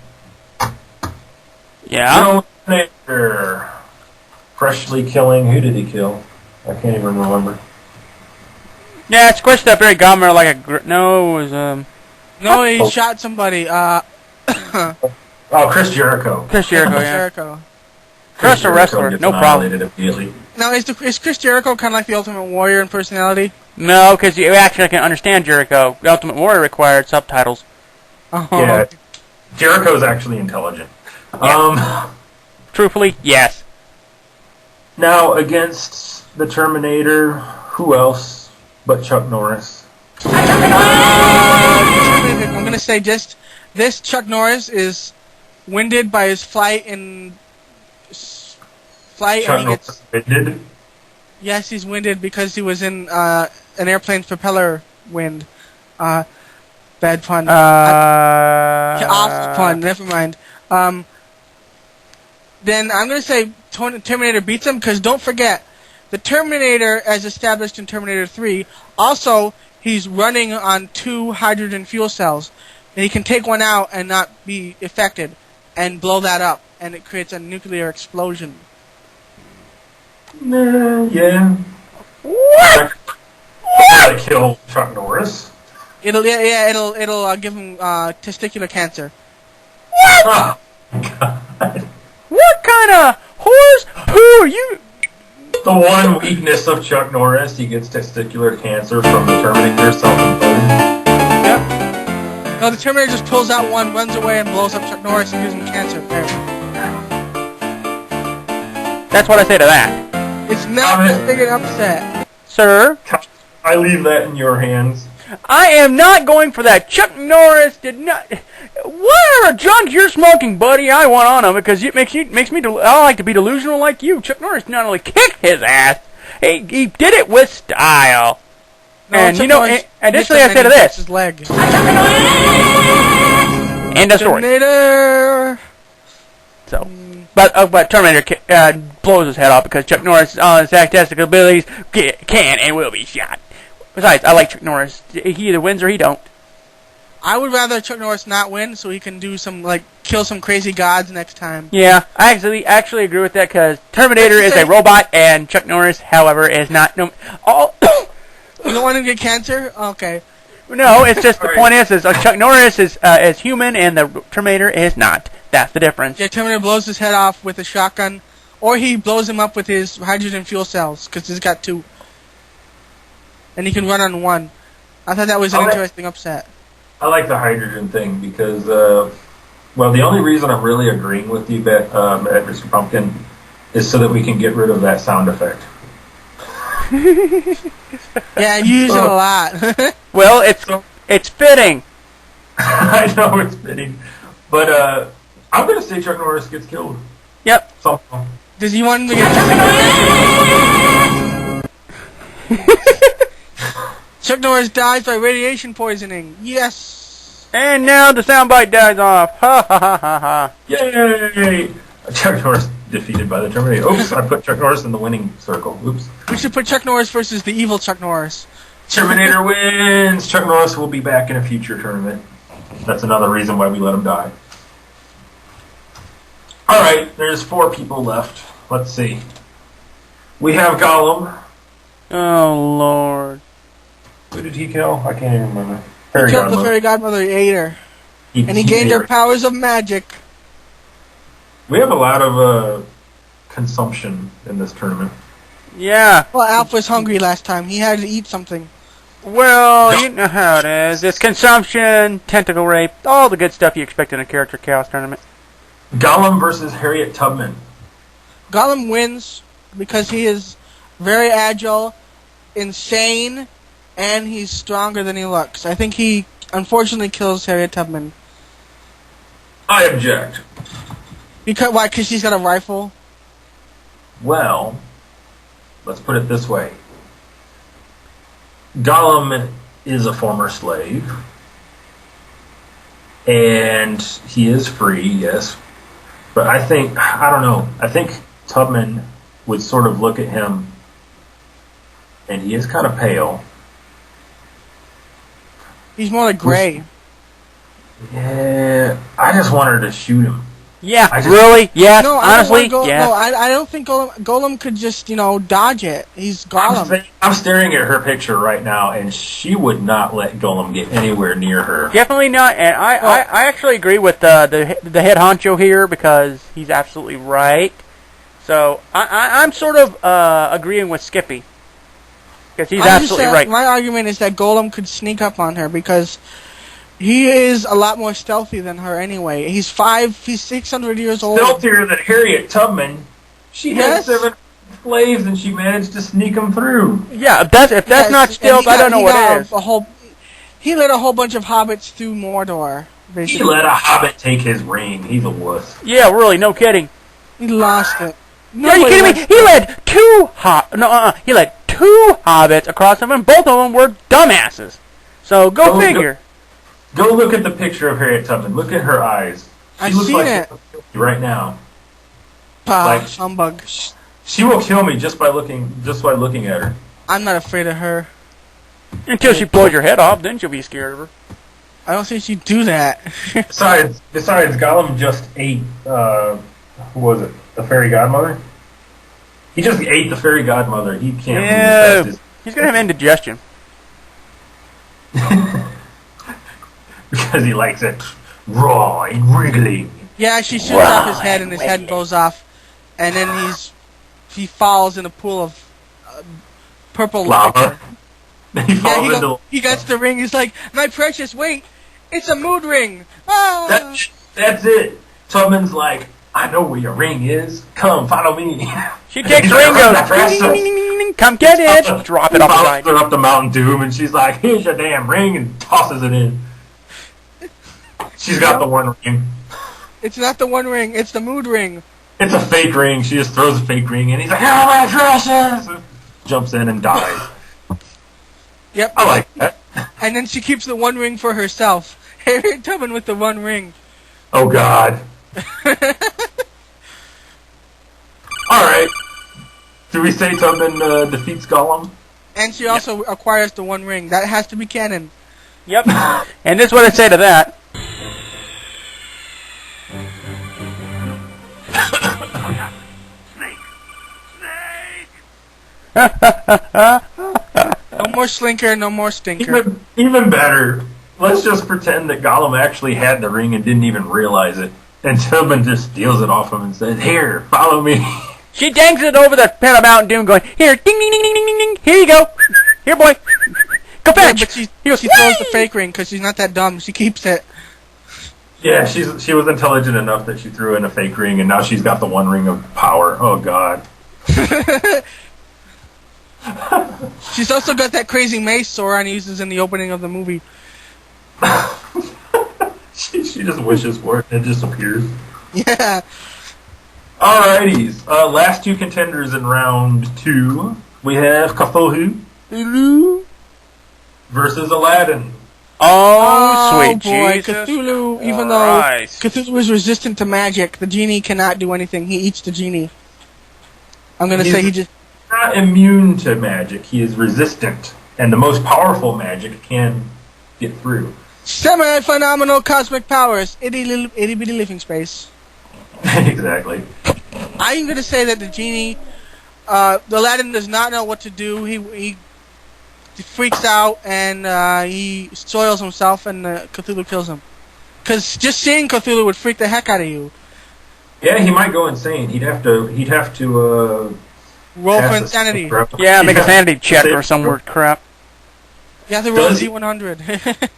Yeah. Terminator. Freshly killing. Who did he kill? I can't even remember. Yeah, it's squished up Barry Gommer like a... No, it was, No, he shot somebody. Oh, Chris Jericho. Chris Jericho, yeah. Jericho. Chris a wrestler, gets no problem. annihilated immediately. Now, is Chris Jericho kind of like the Ultimate Warrior in personality? No, because you actually can understand Jericho. The Ultimate Warrior required subtitles. Oh. Yeah, Jericho's actually intelligent. Truthfully, yes. Oh. Now, against the Terminator, who else but Chuck Norris? I'm going to say just this Chuck Norris is winded by his flight. Chuck And he Norris gets, winded? yes, he's winded because he was in an airplane's propeller wind. Bad pun. Awful pun. Never mind. Then I'm going to say Terminator beats him because don't forget, the Terminator, as established in Terminator 3, also he's running on 2 hydrogen fuel cells, and he can take one out and not be affected, and blow that up, and it creates a nuclear explosion. Yeah. What? What? Kill Chuck Norris? It'll give him testicular cancer. Oh, God. What kind of horse poo are you? The one weakness of Chuck Norris, he gets testicular cancer from the Terminator self-imposed. Yep. No, the Terminator just pulls out one, runs away, and blows up Chuck Norris and gives him cancer. Apparently. That's what I say to that. It's not a big upset. Sir, I leave that in your hands. I am not going for that. Chuck Norris did not... Whatever junk you're smoking, buddy, I want on him because it makes me... I like to be delusional like you. Chuck Norris not only kicked his ass, he did it with style. No, And, Chuck you know, Norris additionally, hits I say him to and he this. hits his leg. End of story. Terminator! So, but Terminator blows his head off because Chuck Norris, on his fantastic abilities, can and will be shot. Besides, I like Chuck Norris. He either wins or he don't. I would rather Chuck Norris not win so he can do some, kill some crazy gods next time. Yeah, I actually agree with that because Terminator is a robot and Chuck Norris, however, is not. No, You don't want him to get cancer? Okay. no, it's just the point is Chuck Norris is human and the Terminator is not. That's the difference. Yeah, Terminator blows his head off with a shotgun, or he blows him up with his hydrogen fuel cells, because he's got 2. And he can run on 1. I thought that was an interesting upset. I like the hydrogen thing because, the only reason I'm really agreeing with you, Mr. Pumpkin, is so that we can get rid of that sound effect. Yeah, you use it a lot. Well, it's fitting. I know it's fitting, but I'm going to say Chuck Norris gets killed. Yep. Somehow. Does he want him to get cancer? Chuck Norris dies by radiation poisoning. Yes. And now the soundbite dies off. Ha ha ha ha ha. Yay! Chuck Norris defeated by the Terminator. Oops, I put Chuck Norris in the winning circle. Oops. We should put Chuck Norris versus the evil Chuck Norris. Terminator wins! Chuck Norris will be back in a future tournament. That's another reason why we let him die. Alright, there's 4 people left. Let's see. We have Gollum. Oh Lord. Who did he kill? I can't even remember. He Fairy killed the Godmother. fairy godmother, he ate her. And he gained ate her powers of magic. We have a lot of consumption in this tournament. Yeah. Well, Alf was hungry last time. He had to eat something. Well, you know how it is. It's consumption, tentacle rape, all the good stuff you expect in a character chaos tournament. Gollum versus Harriet Tubman. Gollum wins because he is very agile, insane, and he's stronger than he looks. I think he unfortunately kills Harriet Tubman. I object. Because why? Because she's got a rifle. Well, let's put it this way. Gollum is a former slave. And he is free, yes. But I don't know. I think Tubman would sort of look at him, and he is kind of pale. He's more like gray. Yeah, I just want her to shoot him. Yeah, I just- really? Yes, No, honestly, I don't want yes. No, I don't think Golem could just dodge it. He's Gollum. I'm staring at her picture right now, and she would not let Gollum get anywhere near her. Definitely not, and I actually agree with the head honcho here because he's absolutely right. So I'm sort of agreeing with Skippy because he's absolutely right. My argument is that Golem could sneak up on her because he is a lot more stealthy than her anyway. He's 600 years old. Stealthier than Harriet Tubman. She Yes. had 7 slaves, and she managed to sneak them through. Yeah, if that's Yes, not and stealth, I don't know what it is. He let a whole bunch of hobbits through Mordor. He Basically, let a hobbit take his ring. He's a wuss. Yeah, really, no kidding. he lost it. Are you kidding me? He led two hobbits across them, and both of them were dumbasses. So go figure. Go look at the picture of Harriet Tubman. Look at her eyes. She I've looks seen like it. right now. Like, humbug. She will kill me just by looking at her. I'm not afraid of her. Until she blows your head off, then she'll be scared of her. I don't think she'd do that. Besides, Gollum just ate. Who was it? The fairy godmother. He just ate the fairy godmother. He can't. Yeah, move past he's gonna have indigestion. because he likes it raw and wriggling. Yeah, she shoots off his head and his head blows off, and then he falls in a pool of purple Lava. He Yeah, falls into. he gets the ring. He's like, my precious, wait, it's a mood ring. Ah! That's it. Tubman's like, I know where your ring is. Come, follow me. She takes the ring, goes, ding, ding, ding, ding, ding, come get it, drop it off the Follows side. her up the Mountain Doom, and she's like, here's your damn ring, and tosses it in. She's got the one ring. It's not the one ring, it's the mood ring. It's a fake ring. She just throws a fake ring, and he's like, "Oh my precious!" Jumps in and dies. Yep. I like that. And then she keeps the one ring for herself. Harriet Tubman with the one ring. Oh God. All right. Do we say Tubman defeats Gollum? And she also acquires the one ring. That has to be canon. Yep. And this is what I say to that. No more slinker, no more stinker. Even better. Let's just pretend that Gollum actually had the ring and didn't even realize it, and Tubman just steals it off him and says, "Here, follow me." She dangs it over the pit of Mountain Doom, going, here, ding, ding, ding, ding, ding, ding, ding. Here you go. Here, boy. Go Yeah, fetch. but she He goes, throws the "Whee!" fake ring because she's not that dumb. She keeps it. Yeah, she was intelligent enough that she threw in a fake ring, and now she's got the one ring of power. Oh God. She's also got that crazy mace Sauron uses in the opening of the movie. She just wishes for it and it just appears. Yeah. Alrighties. Last two contenders in round 2. We have Cthulhu versus Aladdin. Oh, sweet boy, Jesus Cthulhu, even Christ. though Cthulhu is resistant to magic, the genie cannot do anything. He eats the genie. I'm going to say he just... Not immune to magic. He is resistant, and the most powerful magic can get through. Semi-phenomenal cosmic powers. Itty-bitty living space. Exactly. I'm going to say that the genie, the Aladdin does not know what to do. He freaks out and he soils himself, and Cthulhu kills him. Because just seeing Cthulhu would freak the heck out of you. Yeah, he might go insane. He'd have to Roll for pass a insanity. throw. Yeah, make a sanity check Save or some throw. weird crap. You have to roll Does he- D100.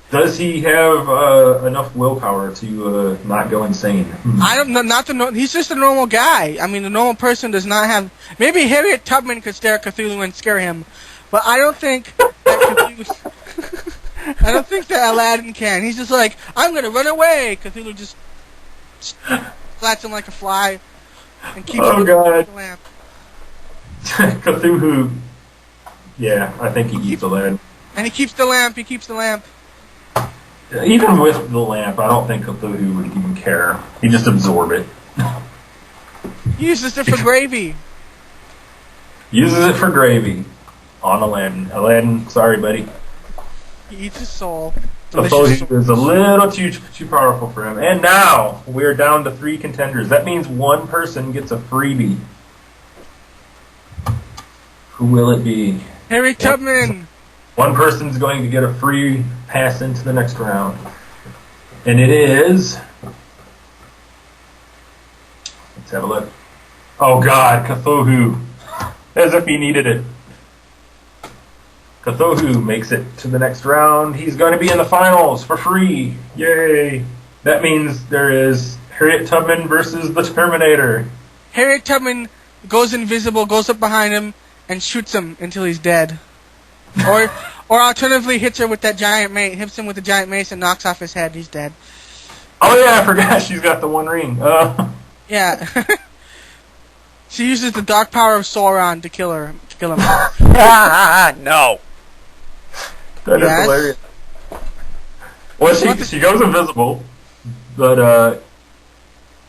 Does he have enough willpower to not go insane? I don't know. He's just a normal guy. I mean, the normal person does not have. Maybe Harriet Tubman could stare at Cthulhu and scare him, but I don't think that Cthulhu. I don't think that Aladdin can. He's just like, I'm gonna run away. Cthulhu just Flats him like a fly, and keeps Oh, him God. the lamp. Cthulhu. Yeah, I think he keeps the lamp. And he keeps the lamp. He keeps the lamp. Even with the lamp, I don't think Cthulhu would even care. He'd just absorb it. He uses it for gravy. Uses it for gravy on Aladdin. Aladdin, sorry, buddy. He eats his soul. Delicious soul. Cthulhu is a little too powerful for him. And now, we're down to 3 contenders. That means one person gets a freebie. Who will it be? Harry Tubman. One person's going to get a free pass into the next round. And it is... Let's have a look. Oh God, Cthulhu. As if he needed it. Cthulhu makes it to the next round. He's going to be in the finals for free. Yay. That means there is Harriet Tubman versus the Terminator. Harriet Tubman goes invisible, goes up behind him, and shoots him until he's dead. Or alternatively hits her with that giant mace, hits him with the giant mace and knocks off his head. He's dead. Oh yeah, I forgot she's got the one ring. Yeah. She uses the dark power of Sauron to kill him. No. That is Yes. hilarious. Well, she goes invisible, but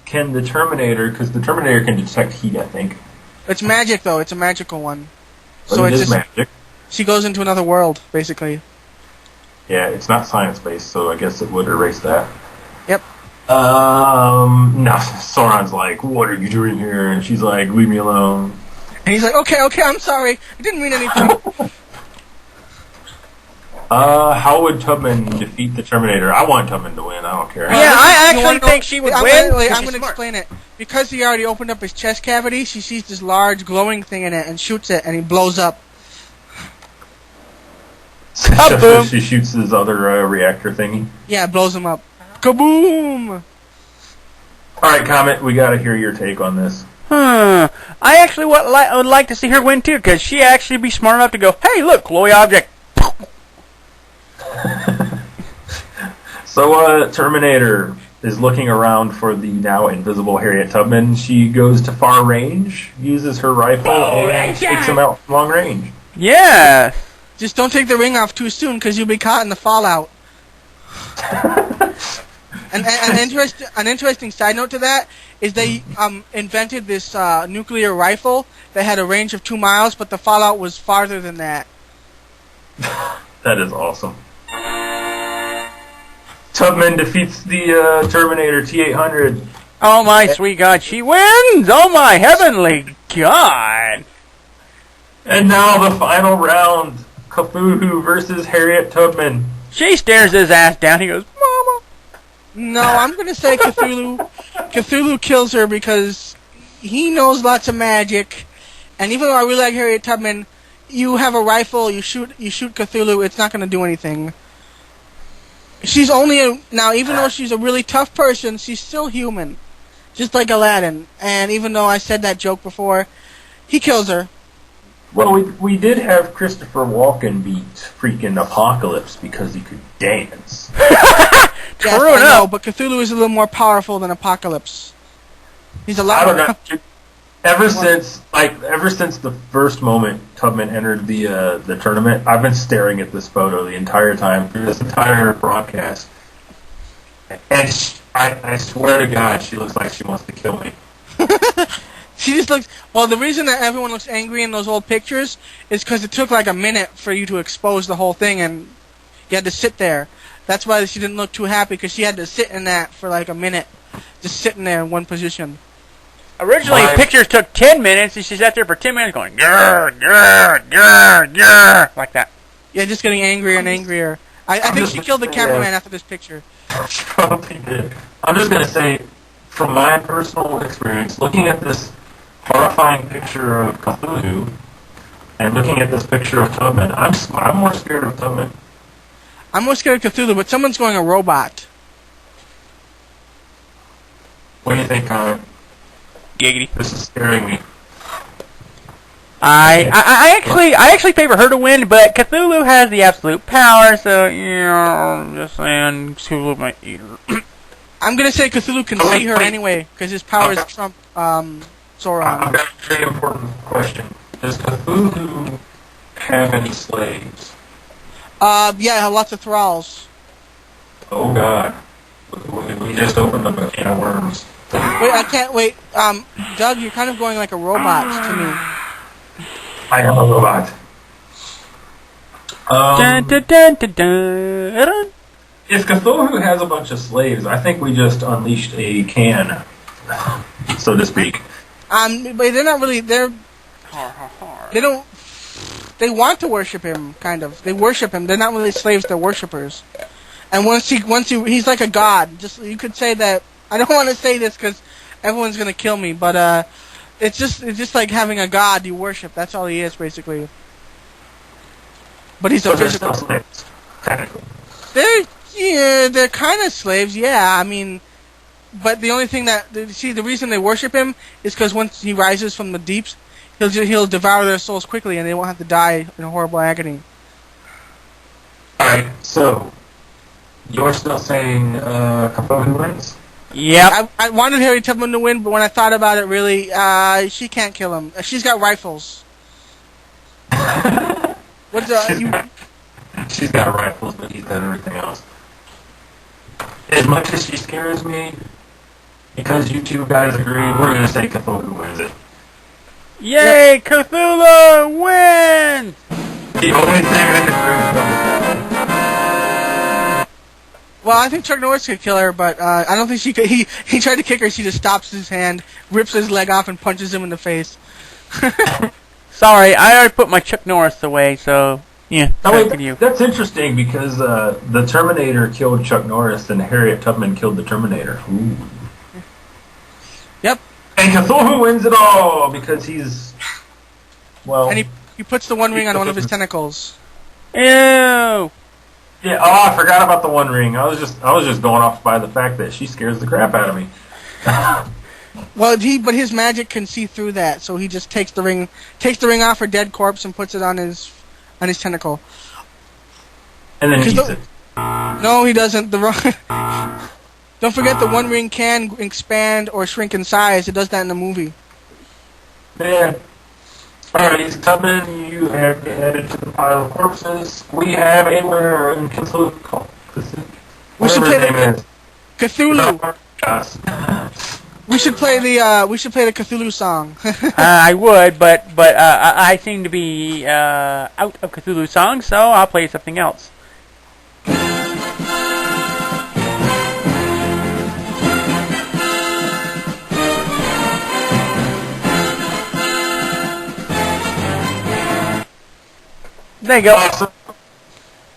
can the Terminator, because the Terminator can detect heat, I think. It's magic, though. It's a magical one. But So it it's is just magic. she goes into another world, basically. Yeah, it's not science-based, so I guess it would erase that. Yep. No, Sauron's like, what are you doing here? And she's like, leave me alone. And he's like, okay, I'm sorry. I didn't mean anything. How would Tubman defeat the Terminator? I want Tubman to win, I don't care. Yeah, I You wanna actually know- think she would I'm win. Gonna, wait, 'cause I'm she's going to smart. explain it. Because he already opened up his chest cavity, she sees this large glowing thing in it and shoots it, and he blows up. Kaboom. She shoots his other reactor thingy. Yeah, it blows him up. Kaboom! Alright, Comet, we gotta hear your take on this. I actually would like to see her win too, because she actually be smart enough to go, hey, look, glowy object. So, Terminator is looking around for the now invisible Harriet Tubman. She goes to far range, uses her rifle, and takes him out from long range. Yeah. Just don't take the ring off too soon, because you'll be caught in the fallout. An interesting side note to that is they invented this nuclear rifle that had a range of 2 miles, but the fallout was farther than that. That is awesome. Tubman defeats the Terminator T-800. Oh my sweet God, she wins! Oh my heavenly God! And now the final round. Cthulhu versus Harriet Tubman. She stares his ass down. He goes, Mama. No, I'm gonna say Cthulhu. Cthulhu kills her because he knows lots of magic, and even though I really like Harriet Tubman, you have a rifle, you shoot Cthulhu, it's not gonna do anything. She's now, even though she's a really tough person, she's still human, just like Aladdin. And even though I said that joke before, he kills her. Well, we did have Christopher Walken beat freaking Apocalypse because he could dance. Yes, True I know, enough. but Cthulhu is a little more powerful than Apocalypse. He's a I lot don't more. know. Ever since the first moment Tubman entered the tournament, I've been staring at this photo the entire time through this entire broadcast, and I swear to God, she looks like she wants to kill me. She just looks. Well, the reason that everyone looks angry in those old pictures is because it took like a minute for you to expose the whole thing, and you had to sit there. That's why she didn't look too happy, because she had to sit in that for like a minute, just sitting there in one position. Originally, My- pictures took 10 minutes, and she sat there for 10 minutes going, grr, grr, grr, grr, like that. Yeah, just getting angrier and angrier. I think she killed the cameraman after this picture. Probably did. I'm just gonna say, from my personal experience, looking at this horrifying picture of Cthulhu and looking at this picture of Tubman, I'm more scared of Tubman. I'm more scared of Cthulhu, but someone's going a robot. What do you think, Connor? Giggity. This is scaring me. I actually favor her to win, but Cthulhu has the absolute power, so, you know, just saying, Cthulhu might eat her. I'm gonna say Cthulhu can see her anyway, because his powers trump Sauron. I've got a very important question. Does Cthulhu have any slaves? Yeah, lots of thralls. Oh God. We just opened up a can of worms. Wait, I can't wait. Doug, you're kind of going like a robot to me. I am a robot. Dun, dun, dun, dun, dun. If Cthulhu has a bunch of slaves, I think we just unleashed a can, so to speak. But they're not really. They don't. They want to worship him, kind of. They worship him. They're not really slaves. They're worshippers. And he's like a god. Just you could say that. I don't want to say this because everyone's gonna kill me, but it's just like having a god you worship. That's all he is, basically. But he's a physical. Slaves, technically. They're kind of slaves, yeah. I mean, but the only thing the reason they worship him is because once he rises from the deeps, he'll devour their souls quickly, and they won't have to die in a horrible agony. All right, so you're still saying Cthulhu wins? Yep. I wanted Harry Tubman to win, but when I thought about it, really, she can't kill him. She's got rifles. She's got rifles, but he's got everything else. As much as she scares me, because you two guys agree, we're going to say Cthulhu wins it. Yay, Cthulhu wins! The only thing I can agree is Well, I think Chuck Norris could kill her, but I don't think she could. He tried to kick her. She just stops his hand, rips his leg off, and punches him in the face. Sorry, I already put my Chuck Norris away, so yeah. That's interesting because the Terminator killed Chuck Norris and Harriet Tubman killed the Terminator. Ooh. Yep. And Cthulhu wins it all because he's And he puts the One Ring on one of his tentacles. Ew. Yeah. Oh, I forgot about the One Ring. I was just going off by the fact that she scares the crap out of me. Well, but his magic can see through that, so he just takes the ring off her dead corpse and puts it on his tentacle. And then eats it. No, he doesn't. Don't forget the One Ring can expand or shrink in size. It does that in the movie. Man. Alright, Tubman, you have been added to the pile of corpses. We have a winner in Cthulhu. We should play the Cthulhu. We should play the Cthulhu song. I would, but I seem to be out of Cthulhu songs, so I'll play something else. There you go. Awesome.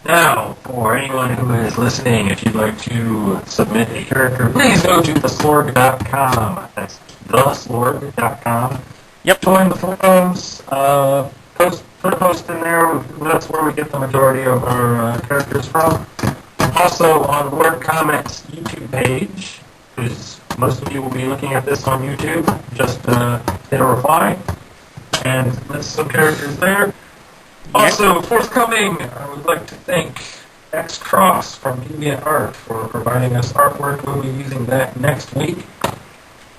Now, for anyone who is listening, if you'd like to submit a character, please go to theslorg.com. That's theslorg.com. Yep. Join the forums. Put a post in there. That's where we get the majority of our characters from. Also, on Lord Comet's YouTube page, because most of you will be looking at this on YouTube, just hit a reply, and there's some characters there. Also, forthcoming, I would like to thank X Cross from Deviant Art for providing us artwork. We'll be using that next week.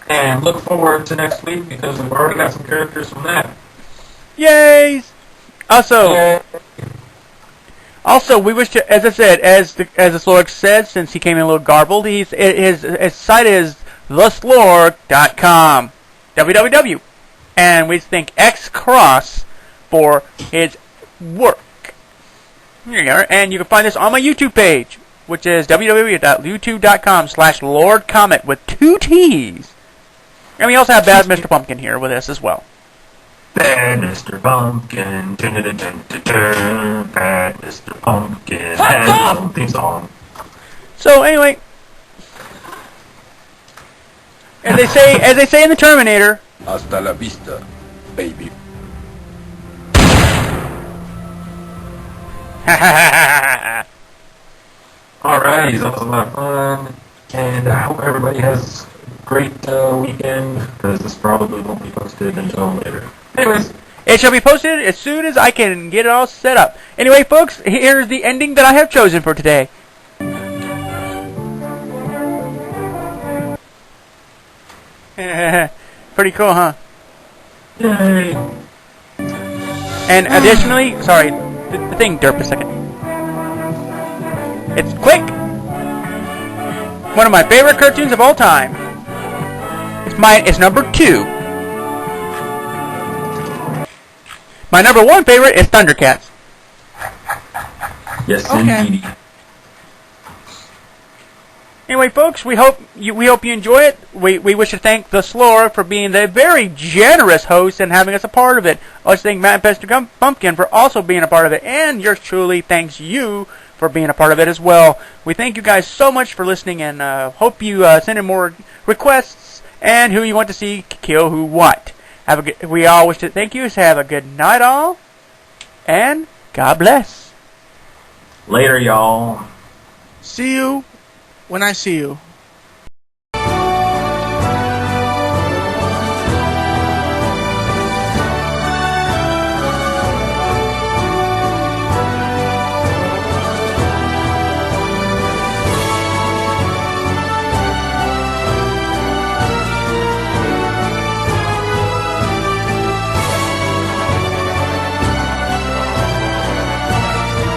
And look forward to next week because we've already got some characters from that. Yay! Also, we wish to, as I said, as the Slorg said, since he came in a little garbled, his site is theslorg.com. www. And we thank X Cross for his work. There you are. And you can find this on my YouTube page, which is www.youtube.com/LordComet with 2 T's. And we also have Bad Mr. Pumpkin here with us as well. Bad Mr. Pumpkin, Bad Mr. Pumpkin, has his own theme song. So anyway, as they say in the Terminator, Hasta la vista, baby. Alright, that was a lot of fun, and I hope everybody has a great weekend, because this probably won't be posted until later. Anyways, it shall be posted as soon as I can get it all set up. Anyway, folks, here's the ending that I have chosen for today. Pretty cool, huh? Yay! And additionally, sorry, the thing derp a second. It's quick. One of my favorite cartoons of all time. It's number 2. My number 1 favorite is Thundercats. Yes, Okay. indeed. Anyway, folks, we hope you enjoy it. We wish to thank the Slore for being the very generous host and having us a part of it. I'd like to thank Matt Pester Pumpkin for also being a part of it, and yours truly thanks you for being a part of it as well. We thank you guys so much for listening, and hope you send in more requests and who you want to see kill who what. We all wish to thank you. So have a good night, all, and God bless. Later, y'all. See you when I see you.